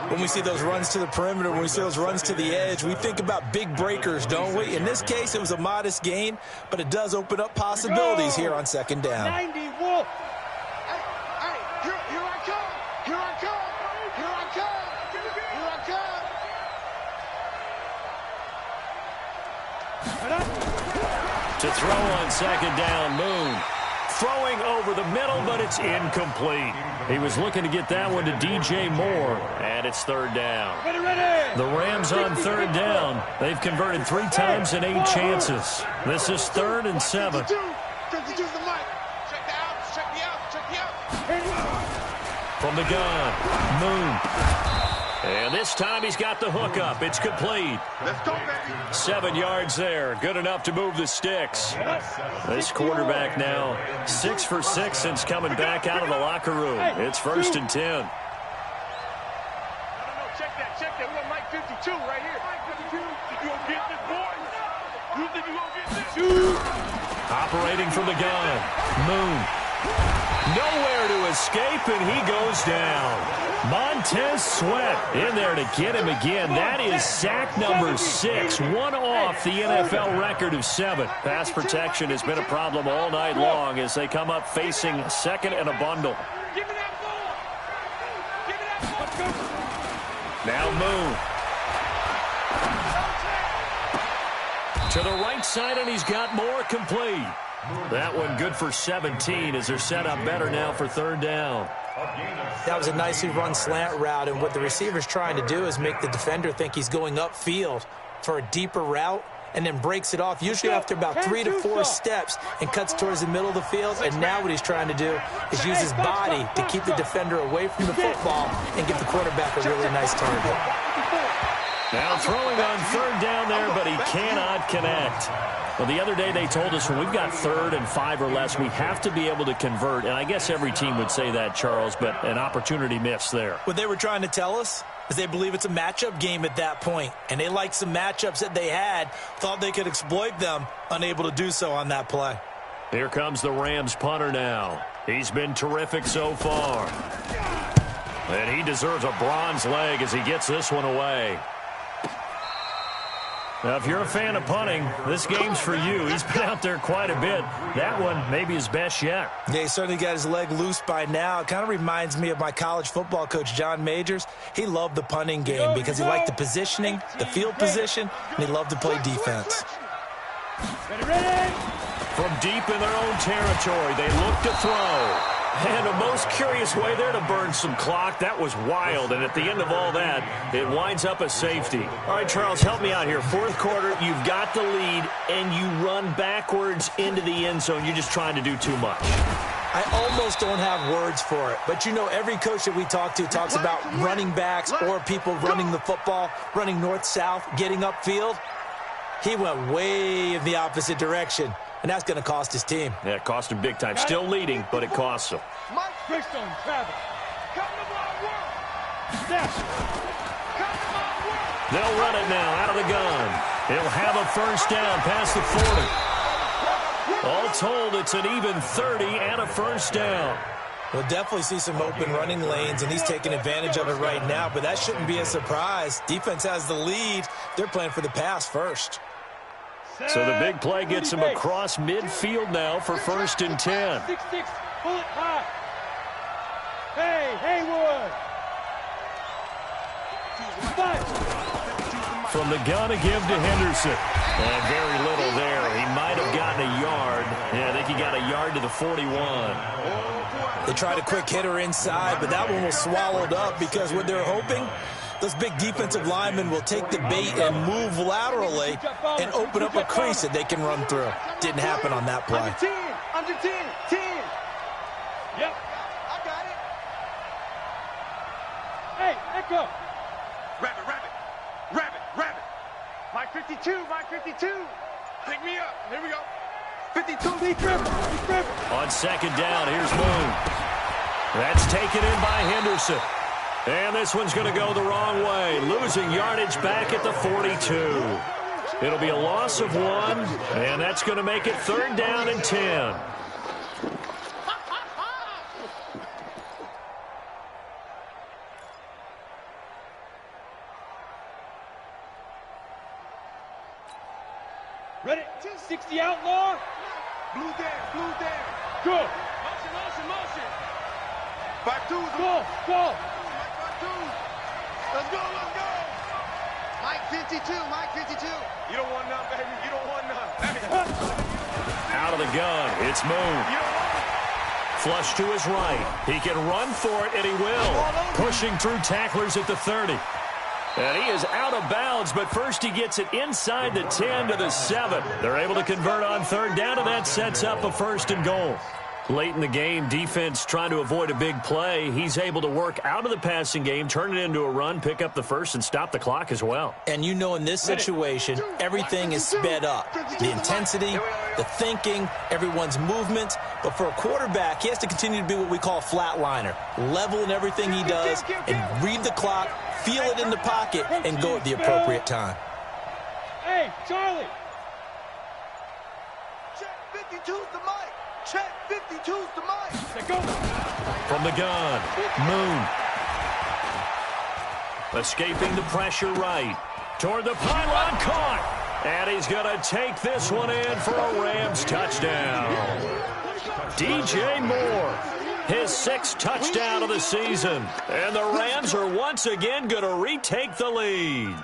Speaker 5: When we see those runs to the perimeter, when we see those runs to the edge, we think about big breakers, don't we? In this case, it was a modest gain, but it does open up possibilities here on 2nd down.
Speaker 2: 90 Wolf.
Speaker 3: Hey, here I come. Here I come. Here I come. Here I come.
Speaker 1: To throw on 2nd down, Moon. Throwing over the middle, but it's incomplete. He was looking to get that one to DJ Moore, and it's 3rd down. The Rams on 3rd down. They've converted 3 times in 8 chances. This is 3rd and 7.
Speaker 3: 52's the mic. Check the out. Check the out. Check the out.
Speaker 1: From the gun, Moon. And this time he's got the hook up. It's complete.
Speaker 3: Let's go, baby.
Speaker 1: 7 yards there. Good enough to move the sticks. This quarterback now 6 for 6 since coming back out of the locker room. It's 1st and 10.
Speaker 3: No, check that. We got Mike 52 right here. Mike 52. You gonna get this, boy? You think you gonna get this?
Speaker 1: Operating from the gun, Moon. Nowhere to escape, and he goes down. Montez Sweat in there to get him again. That is sack number 6, one off the NFL record of 7. Pass protection has been a problem all night long as they come up facing 2nd and a bundle.
Speaker 3: Give me that ball. Give me that.
Speaker 1: Now Moon. To the right side, and he's got more complete. That one good for 17 as they're set up better now for 3rd down.
Speaker 5: That was a nicely run slant route, and what the receiver's trying to do is make the defender think he's going upfield for a deeper route and then breaks it off, usually after about 3 to 4 steps, and cuts towards the middle of the field. And now what he's trying to do is use his body to keep the defender away from the football and give the quarterback a really nice target.
Speaker 1: Now throwing on 3rd down there, but he cannot connect. Well, the other day they told us when we've got 3rd and 5 or less, we have to be able to convert. And I guess every team would say that, Charles, but an opportunity missed there.
Speaker 5: What they were trying to tell us is they believe it's a matchup game at that point. And they liked some matchups that they had, thought they could exploit them, unable to do so on that play.
Speaker 1: Here comes the Rams punter now. He's been terrific so far. And he deserves a bronze leg as he gets this one away. Now, if you're a fan of punting, this game's for you. He's been out there quite a bit. That one may be his best yet.
Speaker 5: Yeah, he certainly got his leg loose by now. It kind of reminds me of my college football coach, John Majors. He loved the punting game because he liked the positioning, the field position, and he loved to play defense.
Speaker 2: Ready?
Speaker 1: From deep in their own territory, they look to throw. And a most curious way there to burn some clock. That was wild, and at the end of all that, it winds up a safety. All right, Charles, help me out here. Fourth quarter, you've got the lead, and you run backwards into the end zone. You're just trying to do too much.
Speaker 5: I almost don't have words for it, but you know every coach that we talk to talks about running backs or people running the football, running north-south, getting upfield. He went way in the opposite direction. And that's going to cost his team.
Speaker 1: Yeah, it cost him big time. Still leading, but it costs him.
Speaker 2: Mike Brickstone, Travis. Come to my work. Step. Come to my work.
Speaker 1: They'll run it now out of the gun. He'll have a first down past the 40. All told, it's an even 30 and a first down.
Speaker 5: We'll definitely see some open running lanes, and he's taking advantage of it right now, but that shouldn't be a surprise. Defense has the lead. They're playing for the pass first.
Speaker 1: So the big play gets him across midfield now for 1st and 10.
Speaker 2: 6-6, pull it high. Hey, Haywood.
Speaker 1: From the gun to give to Henderson. And very little there. He might have gotten a yard. Yeah, I think he got a yard to the 41.
Speaker 5: They tried a quick hitter inside, but that one was swallowed up because what they're hoping, those big defensive linemen will take the bait and move laterally and open up a crease that they can run through. Didn't happen on that play.
Speaker 3: Under 10, 10.
Speaker 2: Yep.
Speaker 3: I got it.
Speaker 2: Hey, echo.
Speaker 3: Rabbit, rabbit. Rabbit, rabbit. Mike 52, Mike 52. Pick me up. Here we go. 52.
Speaker 2: He's driven.
Speaker 1: On second down, here's Moon. That's taken in by Henderson. And this one's going to go the wrong way, losing yardage back at the 42. It'll be a loss of 1, and that's going to make it 3rd down and 10.
Speaker 2: Ready? 60 outlaw.
Speaker 3: Blue there.
Speaker 2: Good.
Speaker 3: Motion. 5-2.
Speaker 2: Go.
Speaker 3: Let's go. Mike 52. You don't want none, baby. You don't want none.
Speaker 1: Out of the gun, it's Moon. Flush to his right. He can run for it, and he will. Pushing through tacklers at the 30. And he is out of bounds, but first he gets it inside the 10 to the 7. They're able to convert on 3rd down, and that sets up a 1st and goal. Late in the game, defense trying to avoid a big play. He's able to work out of the passing game, turn it into a run, pick up the first, and stop the clock as well.
Speaker 5: And you know in this situation, everything is sped up. The intensity, the thinking, everyone's movement. But for a quarterback, he has to continue to be what we call a flatliner. Level in everything he does and read the clock, feel it in the pocket, and go at the appropriate time.
Speaker 2: Hey, Charlie.
Speaker 3: Check 52's the mic. Check 52's the mic.
Speaker 2: Let go.
Speaker 1: From the gun, Moon. Escaping the pressure right. Toward the pylon, caught. And he's going to take this one in for a Rams touchdown. DJ Moore, his 6th touchdown of the season. And the Rams are once again going to retake the lead.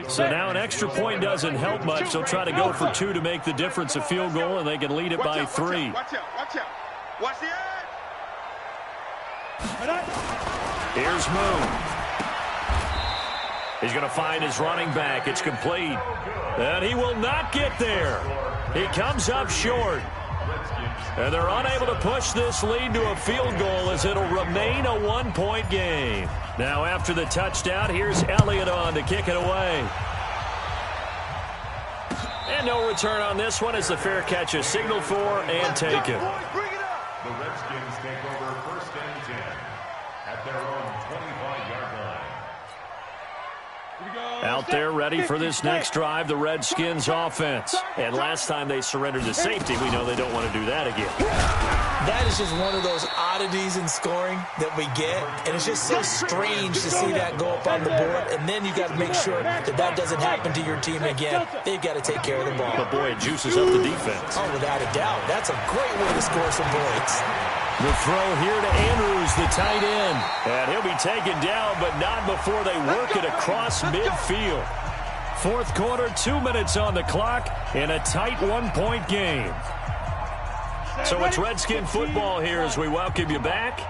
Speaker 1: So now an extra point doesn't help much. They'll try to go for 2 to make the difference a field goal, and they can lead it by 3.
Speaker 3: Watch out. Watch the edge.
Speaker 1: Here's Moon. He's going to find his running back. It's complete. And he will not get there. He comes up short. And they're unable to push this lead to a field goal as it'll remain a 1-point game. Now after the touchdown, here's Elliott on to kick it away. And no return on this one as the fair catch is signaled for and taken.
Speaker 4: The Redskins take over 1st and 10 at their own 25-yard line.
Speaker 1: Out there ready for this next drive, the Redskins offense. And last time they surrendered to safety, we know they don't want to do that again.
Speaker 5: That is just one of those oddities in scoring that we get, and it's just so strange to see that go up on the board, and then you got to make sure that that doesn't happen to your team again. They've got to take care of the ball.
Speaker 1: But, boy, it juices up the defense.
Speaker 5: Oh, without a doubt. That's a great way to score some points.
Speaker 1: The throw here to Andrews, the tight end. And he'll be taken down, but not before they work it across midfield. Fourth quarter, 2 minutes on the clock in a tight one-point game. So it's Redskin football here as we welcome you back.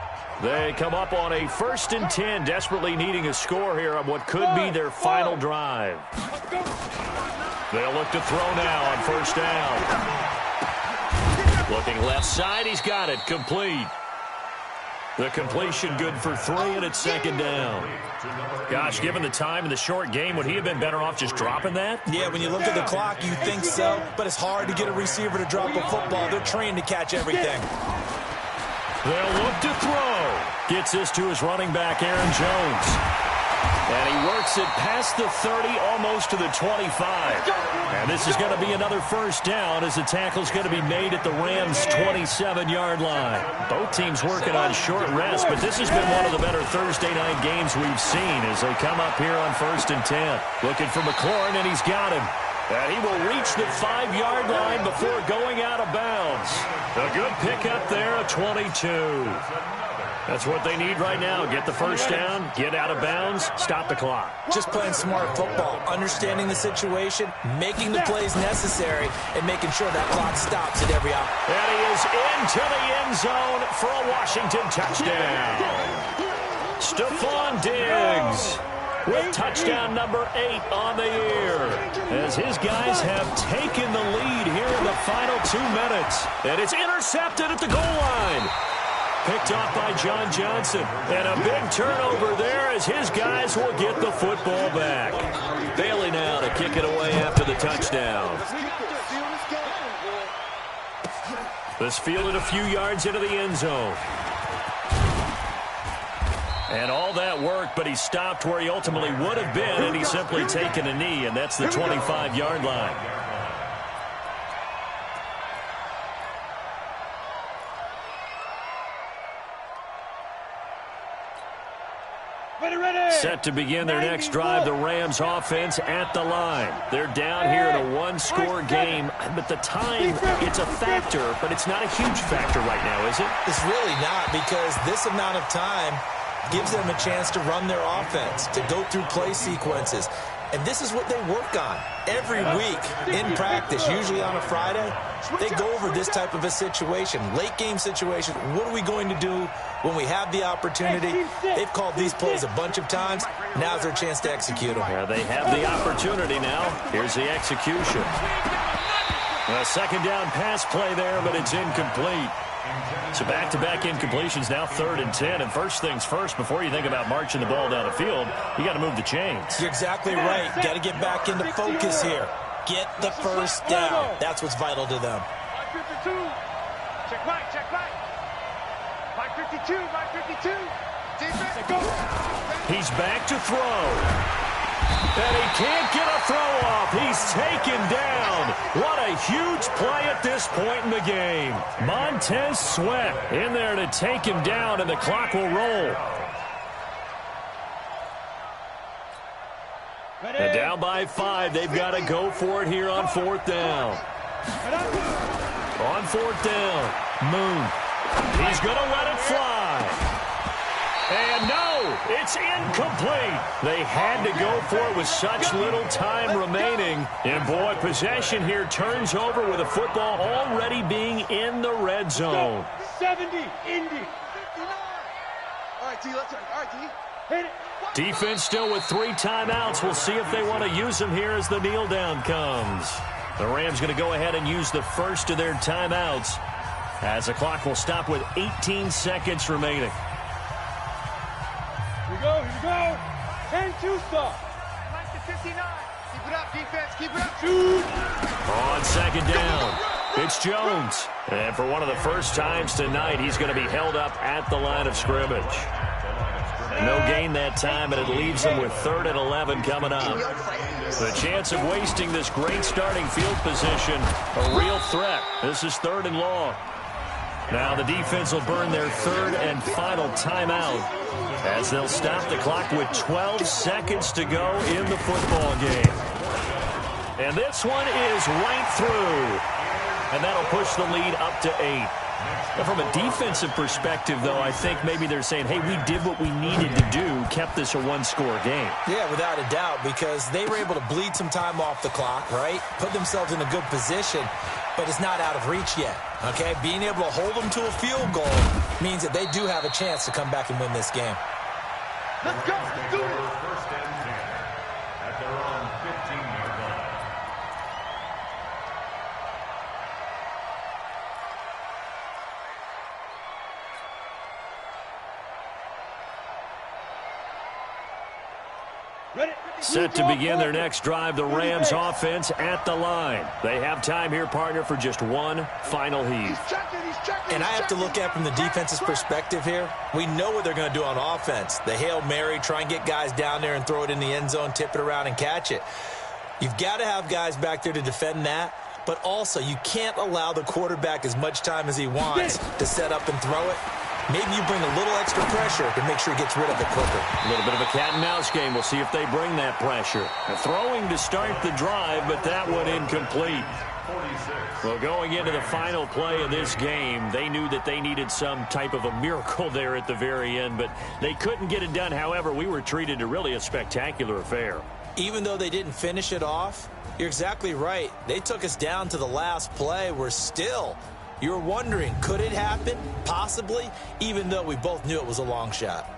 Speaker 1: They come up on a 1st and 10, desperately needing a score here on what could be their final drive. They'll look to throw now on 1st down. Looking left side, he's got it, complete. The completion good for 3, and it's 2nd down. Gosh, given the time in the short game, would he have been better off just dropping that?
Speaker 5: Yeah, when you look at the clock, you think so, but it's hard to get a receiver to drop a football. They're trained to catch everything.
Speaker 1: They'll look to throw. Gets this to his running back, Aaron Jones. And he works it past the 30, almost to the 25. And this is going to be another 1st down as the tackle's going to be made at the Rams' 27-yard line. Both teams working on short rest, but this has been one of the better Thursday night games we've seen as they come up here on 1st and 10. Looking for McLaurin, and he's got him. And he will reach the 5-yard line before going out of bounds. A good pickup there, a 22. That's what they need right now. Get the 1st down, get out of bounds, stop the clock.
Speaker 5: Just playing smart football, understanding the situation, making the plays necessary, and making sure that clock stops at every opportunity.
Speaker 1: And he is into the end zone for a Washington touchdown. Stephon Diggs with touchdown number 8 on the year, as his guys have taken the lead here in the final 2 minutes. And it's intercepted at the goal line. Picked off by John Johnson. And a big turnover there as his guys will get the football back. Bailey now to kick it away after the touchdown. This fielded a few yards into the end zone. And all that worked, but he stopped where he ultimately would have been, and he's simply taken a knee, and that's the 25-yard line. Set to begin their next drive, the Rams offense at the line. They're down here in a one-score game, but the time, it's a factor, but it's not a huge factor right now, is it?
Speaker 5: It's really not, because this amount of time gives them a chance to run their offense, to go through play sequences. And this is what they work on every week in practice, usually on a Friday. They go over this type of a situation, late game situation. What are we going to do when we have the opportunity? They've called these plays a bunch of times. Now's their chance to execute them.
Speaker 1: Yeah, they have the opportunity now. Here's the execution. A 2nd down pass play there, but it's incomplete. So back-to-back incompletions, now 3rd and 10. And first things first, before you think about marching the ball down the field, you got to move the chains.
Speaker 5: You're exactly right. Got to get back into focus here. Get the 1st down. That's what's vital to them.
Speaker 2: 52. Check right, check right. 52, 52. Defense, go.
Speaker 1: He's back to throw. And he can't get a throw off. He's taken down. What a huge play at this point in the game. Montez Sweat in there to take him down, and the clock will roll. And down by 5. They've got to go for it here on 4th down. On 4th down, Moon. He's going to let it fly. And no, it's incomplete. They had to go for it with such little time remaining. And, boy, possession here turns over with the football already being in the red zone.
Speaker 2: 70, Indy. 59.
Speaker 3: All right, T, let's turn. All right, T.
Speaker 2: Hit it.
Speaker 1: Defense still with 3 timeouts. We'll see if they want to use them here as the kneel down comes. The Rams going to go ahead and use the first of their timeouts as the clock will stop with 18 seconds remaining.
Speaker 2: Here we go, here we go. 10-2 stop.
Speaker 3: Back to 59. Keep it up, defense. Keep it up.
Speaker 2: Shoot.
Speaker 1: On 2nd down, it's Jones. And for one of the first times tonight, he's going to be held up at the line of scrimmage. No gain that time, and it leaves him with 3rd and 11 coming up. The chance of wasting this great starting field position, a real threat. This is 3rd and long. Now the defense will burn their third and final timeout as they'll stop the clock with 12 seconds to go in the football game. And this one is right through. And that'll push the lead up to 8. Now, from a defensive perspective, though, I think maybe they're saying, hey, we did what we needed to do, kept this a one-score game.
Speaker 5: Yeah, without a doubt, because they were able to bleed some time off the clock, right? Put themselves in a good position, but it's not out of reach yet, okay? Being able to hold them to a field goal means that they do have a chance to come back and win this game.
Speaker 3: Let's go. Let's do it.
Speaker 4: First and 10 at their own 15-yard line.
Speaker 1: Set to begin their next drive, the Rams offense at the line. They have time here, partner, for just one final heave.
Speaker 5: And I have to look at from the defense's perspective here. We know what they're going to do on offense. The Hail Mary, try and get guys down there and throw it in the end zone, tip it around and catch it. You've got to have guys back there to defend that. But also, you can't allow the quarterback as much time as he wants to set up and throw it. Maybe you bring a little extra pressure to make sure he gets rid of it quicker.
Speaker 1: A little bit of a cat-and-mouse game. We'll see if they bring that pressure. Throwing to start the drive, but that one incomplete.
Speaker 4: 46.
Speaker 1: Well, going into the final play of this game, they knew that they needed some type of a miracle there at the very end, but they couldn't get it done. However, we were treated to really a spectacular affair.
Speaker 5: Even though they didn't finish it off, you're exactly right. They took us down to the last play. We're still... You're wondering, could it happen? Possibly, even though we both knew it was a long shot.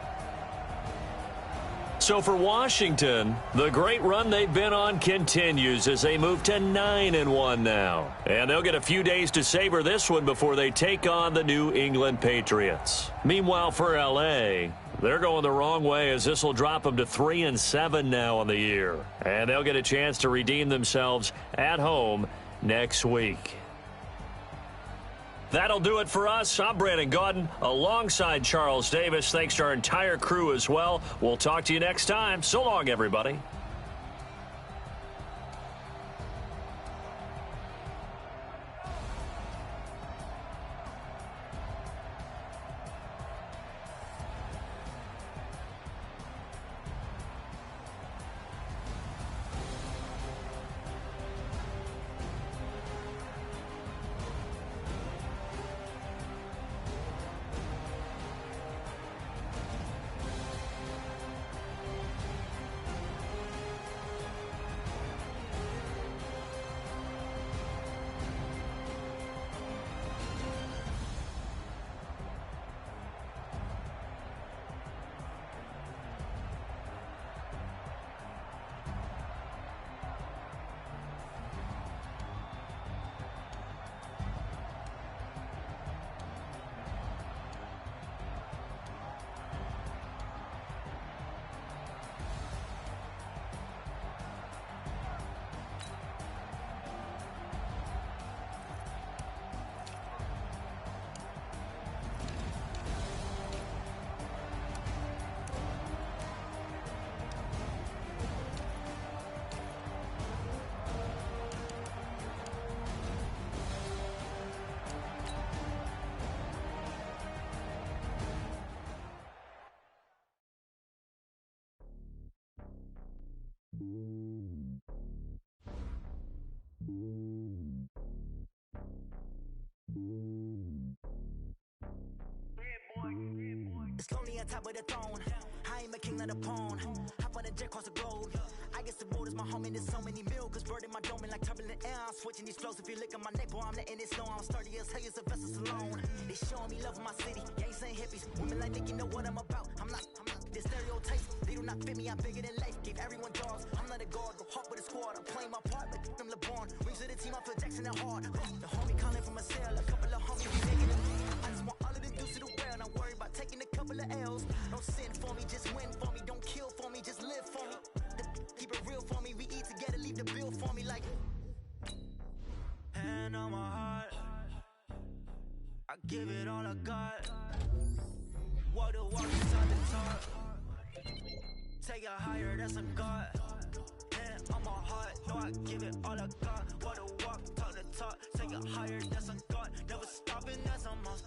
Speaker 1: So for Washington, the great run they've been on continues as they move to 9-1 now. And they'll get a few days to savor this one before they take on the New England Patriots. Meanwhile, for L.A., they're going the wrong way as this will drop them to 3-7 now on the year. And they'll get a chance to redeem themselves at home next week. That'll do it for us. I'm Brandon Gaudin alongside Charles Davis. Thanks to our entire crew as well. We'll talk to you next time. So long, everybody.
Speaker 6: It's lonely on top of the throne. I am a king of the pawn. Hop on a jet across the globe. I guess the road is my home and there's so many milk. Bird in my dome and like turbulent air. I'm switching these flows. If you look at my neck, boy, I'm letting it slow. I'm sturdy as hell as a vessel alone. They showing me love in my city. Gangs ain't hippies. Women like Nick, you know what I'm about. I'm not the stereotypes. They do not fit me. I'm bigger than life. Gave everyone dogs. I'm not a guard. Go hard with a squad. I'm playing my part, but I'm LeBron. Wings of the team. I feel Jackson and hard. The homie calling from a cell. A couple of homies be taking them. I just want all of them dudes to the well. Not worry about taking a couple of L's. Don't sin for me, just win for me. Don't kill for me, just live for me. Keep it real for me. We eat together, leave the bill for me like. Hand on my heart, I give it all I got. Walk the walk inside the talk. Take it higher, that's a God. Hand on my heart, no, I give it all I got. Walk the walk, talk the talk. Take it higher, that's a God. Never stopping, that's a must.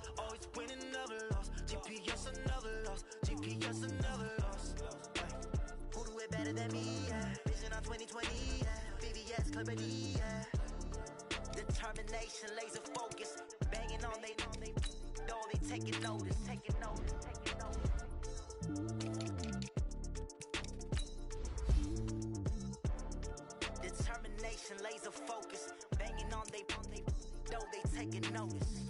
Speaker 6: better than me, yeah. Vision on 2020, yeah. VVS, Clarity, yeah. Determination, laser focus. Banging on they though they taking notice. Determination, laser focus. Banging on they though they taking notice.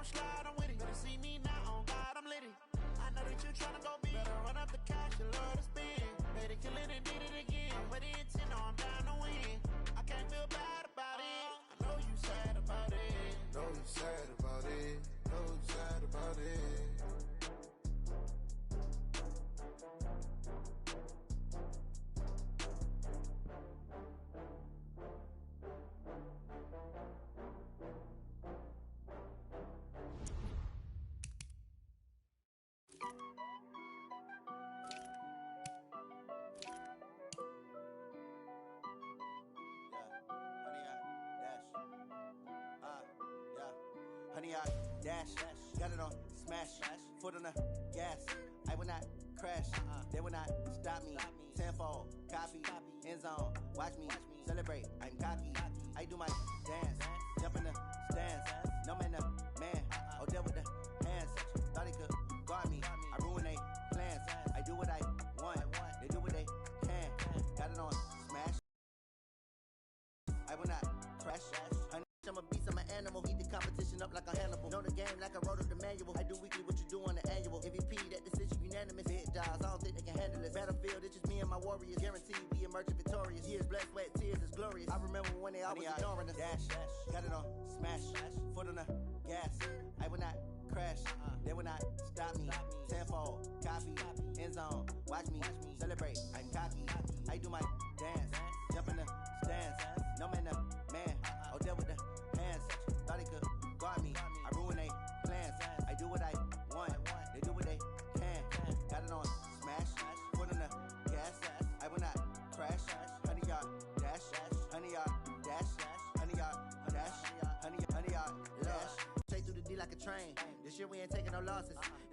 Speaker 6: Slide, I'm with it. Better see me now, on God, I'm lit it. I know that you tryna go big. Better run up the cash, you love to spin. Better kill it and did it again. With the intent, no, I'm down to win. I can't feel bad about it. I know you sad about it.
Speaker 7: Know you sad about it. Know you sad about it.
Speaker 6: Honey, I dash, got it on smash, foot on the gas. I will not crash, they will not stop me. Tenfold, copy, end zone, watch me celebrate. I'm cocky, I do my dance, jump in the stands. No man, man, oh there with the hands. Thought he could guard me, I ruin they plans. I do what I want, they do what they can. Got it on smash, I will not crash. I'm a beast, I'm an animal. Heat the competition up like a Hannibal. Know the game like I wrote up the manual. I do weekly what you do on the annual. MVP, that decision unanimous. Hit dials, I don't think they can handle it. Battlefield, it's just me and my warriors. Guaranteed we emerge victorious. Years, blood, sweat, tears is glorious. I remember when they always ignoring us. Dash, got it on smash, foot on the gas. I will not crash, they will not stop me. Tenfold, copy, end zone, watch me celebrate. I'm cocky, I do my dance, jump in the stands. No man, man, oh there with the hands. Thought he could guard me, I ruin they plans. I do what I want, they do what they can. Got it on smash, foot on the gas. I will not crash, honey yard dash, honey yard dash, honey yard dash, honey yard dash. Straight through the D like a train. This year we ain't taking no losses.